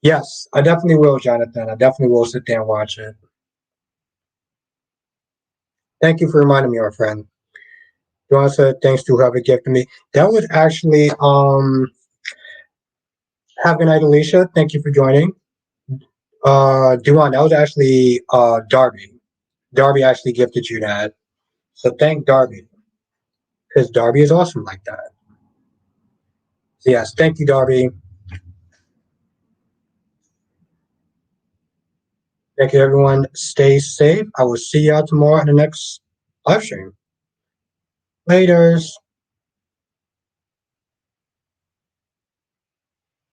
Yes, I definitely will, Jonathan. I definitely will sit there and watch it. Thank you for reminding me, our friend. Duan said, thanks to whoever gifted me. That was actually have a good night, Alicia. Thank you for joining. Duan, that was actually Darby. Darby actually gifted you that. So thank Darby. Because Darby is awesome like that. So yes, thank you, Darby. Thank you, everyone. Stay safe. I will see y'all tomorrow in the next live stream. Laters.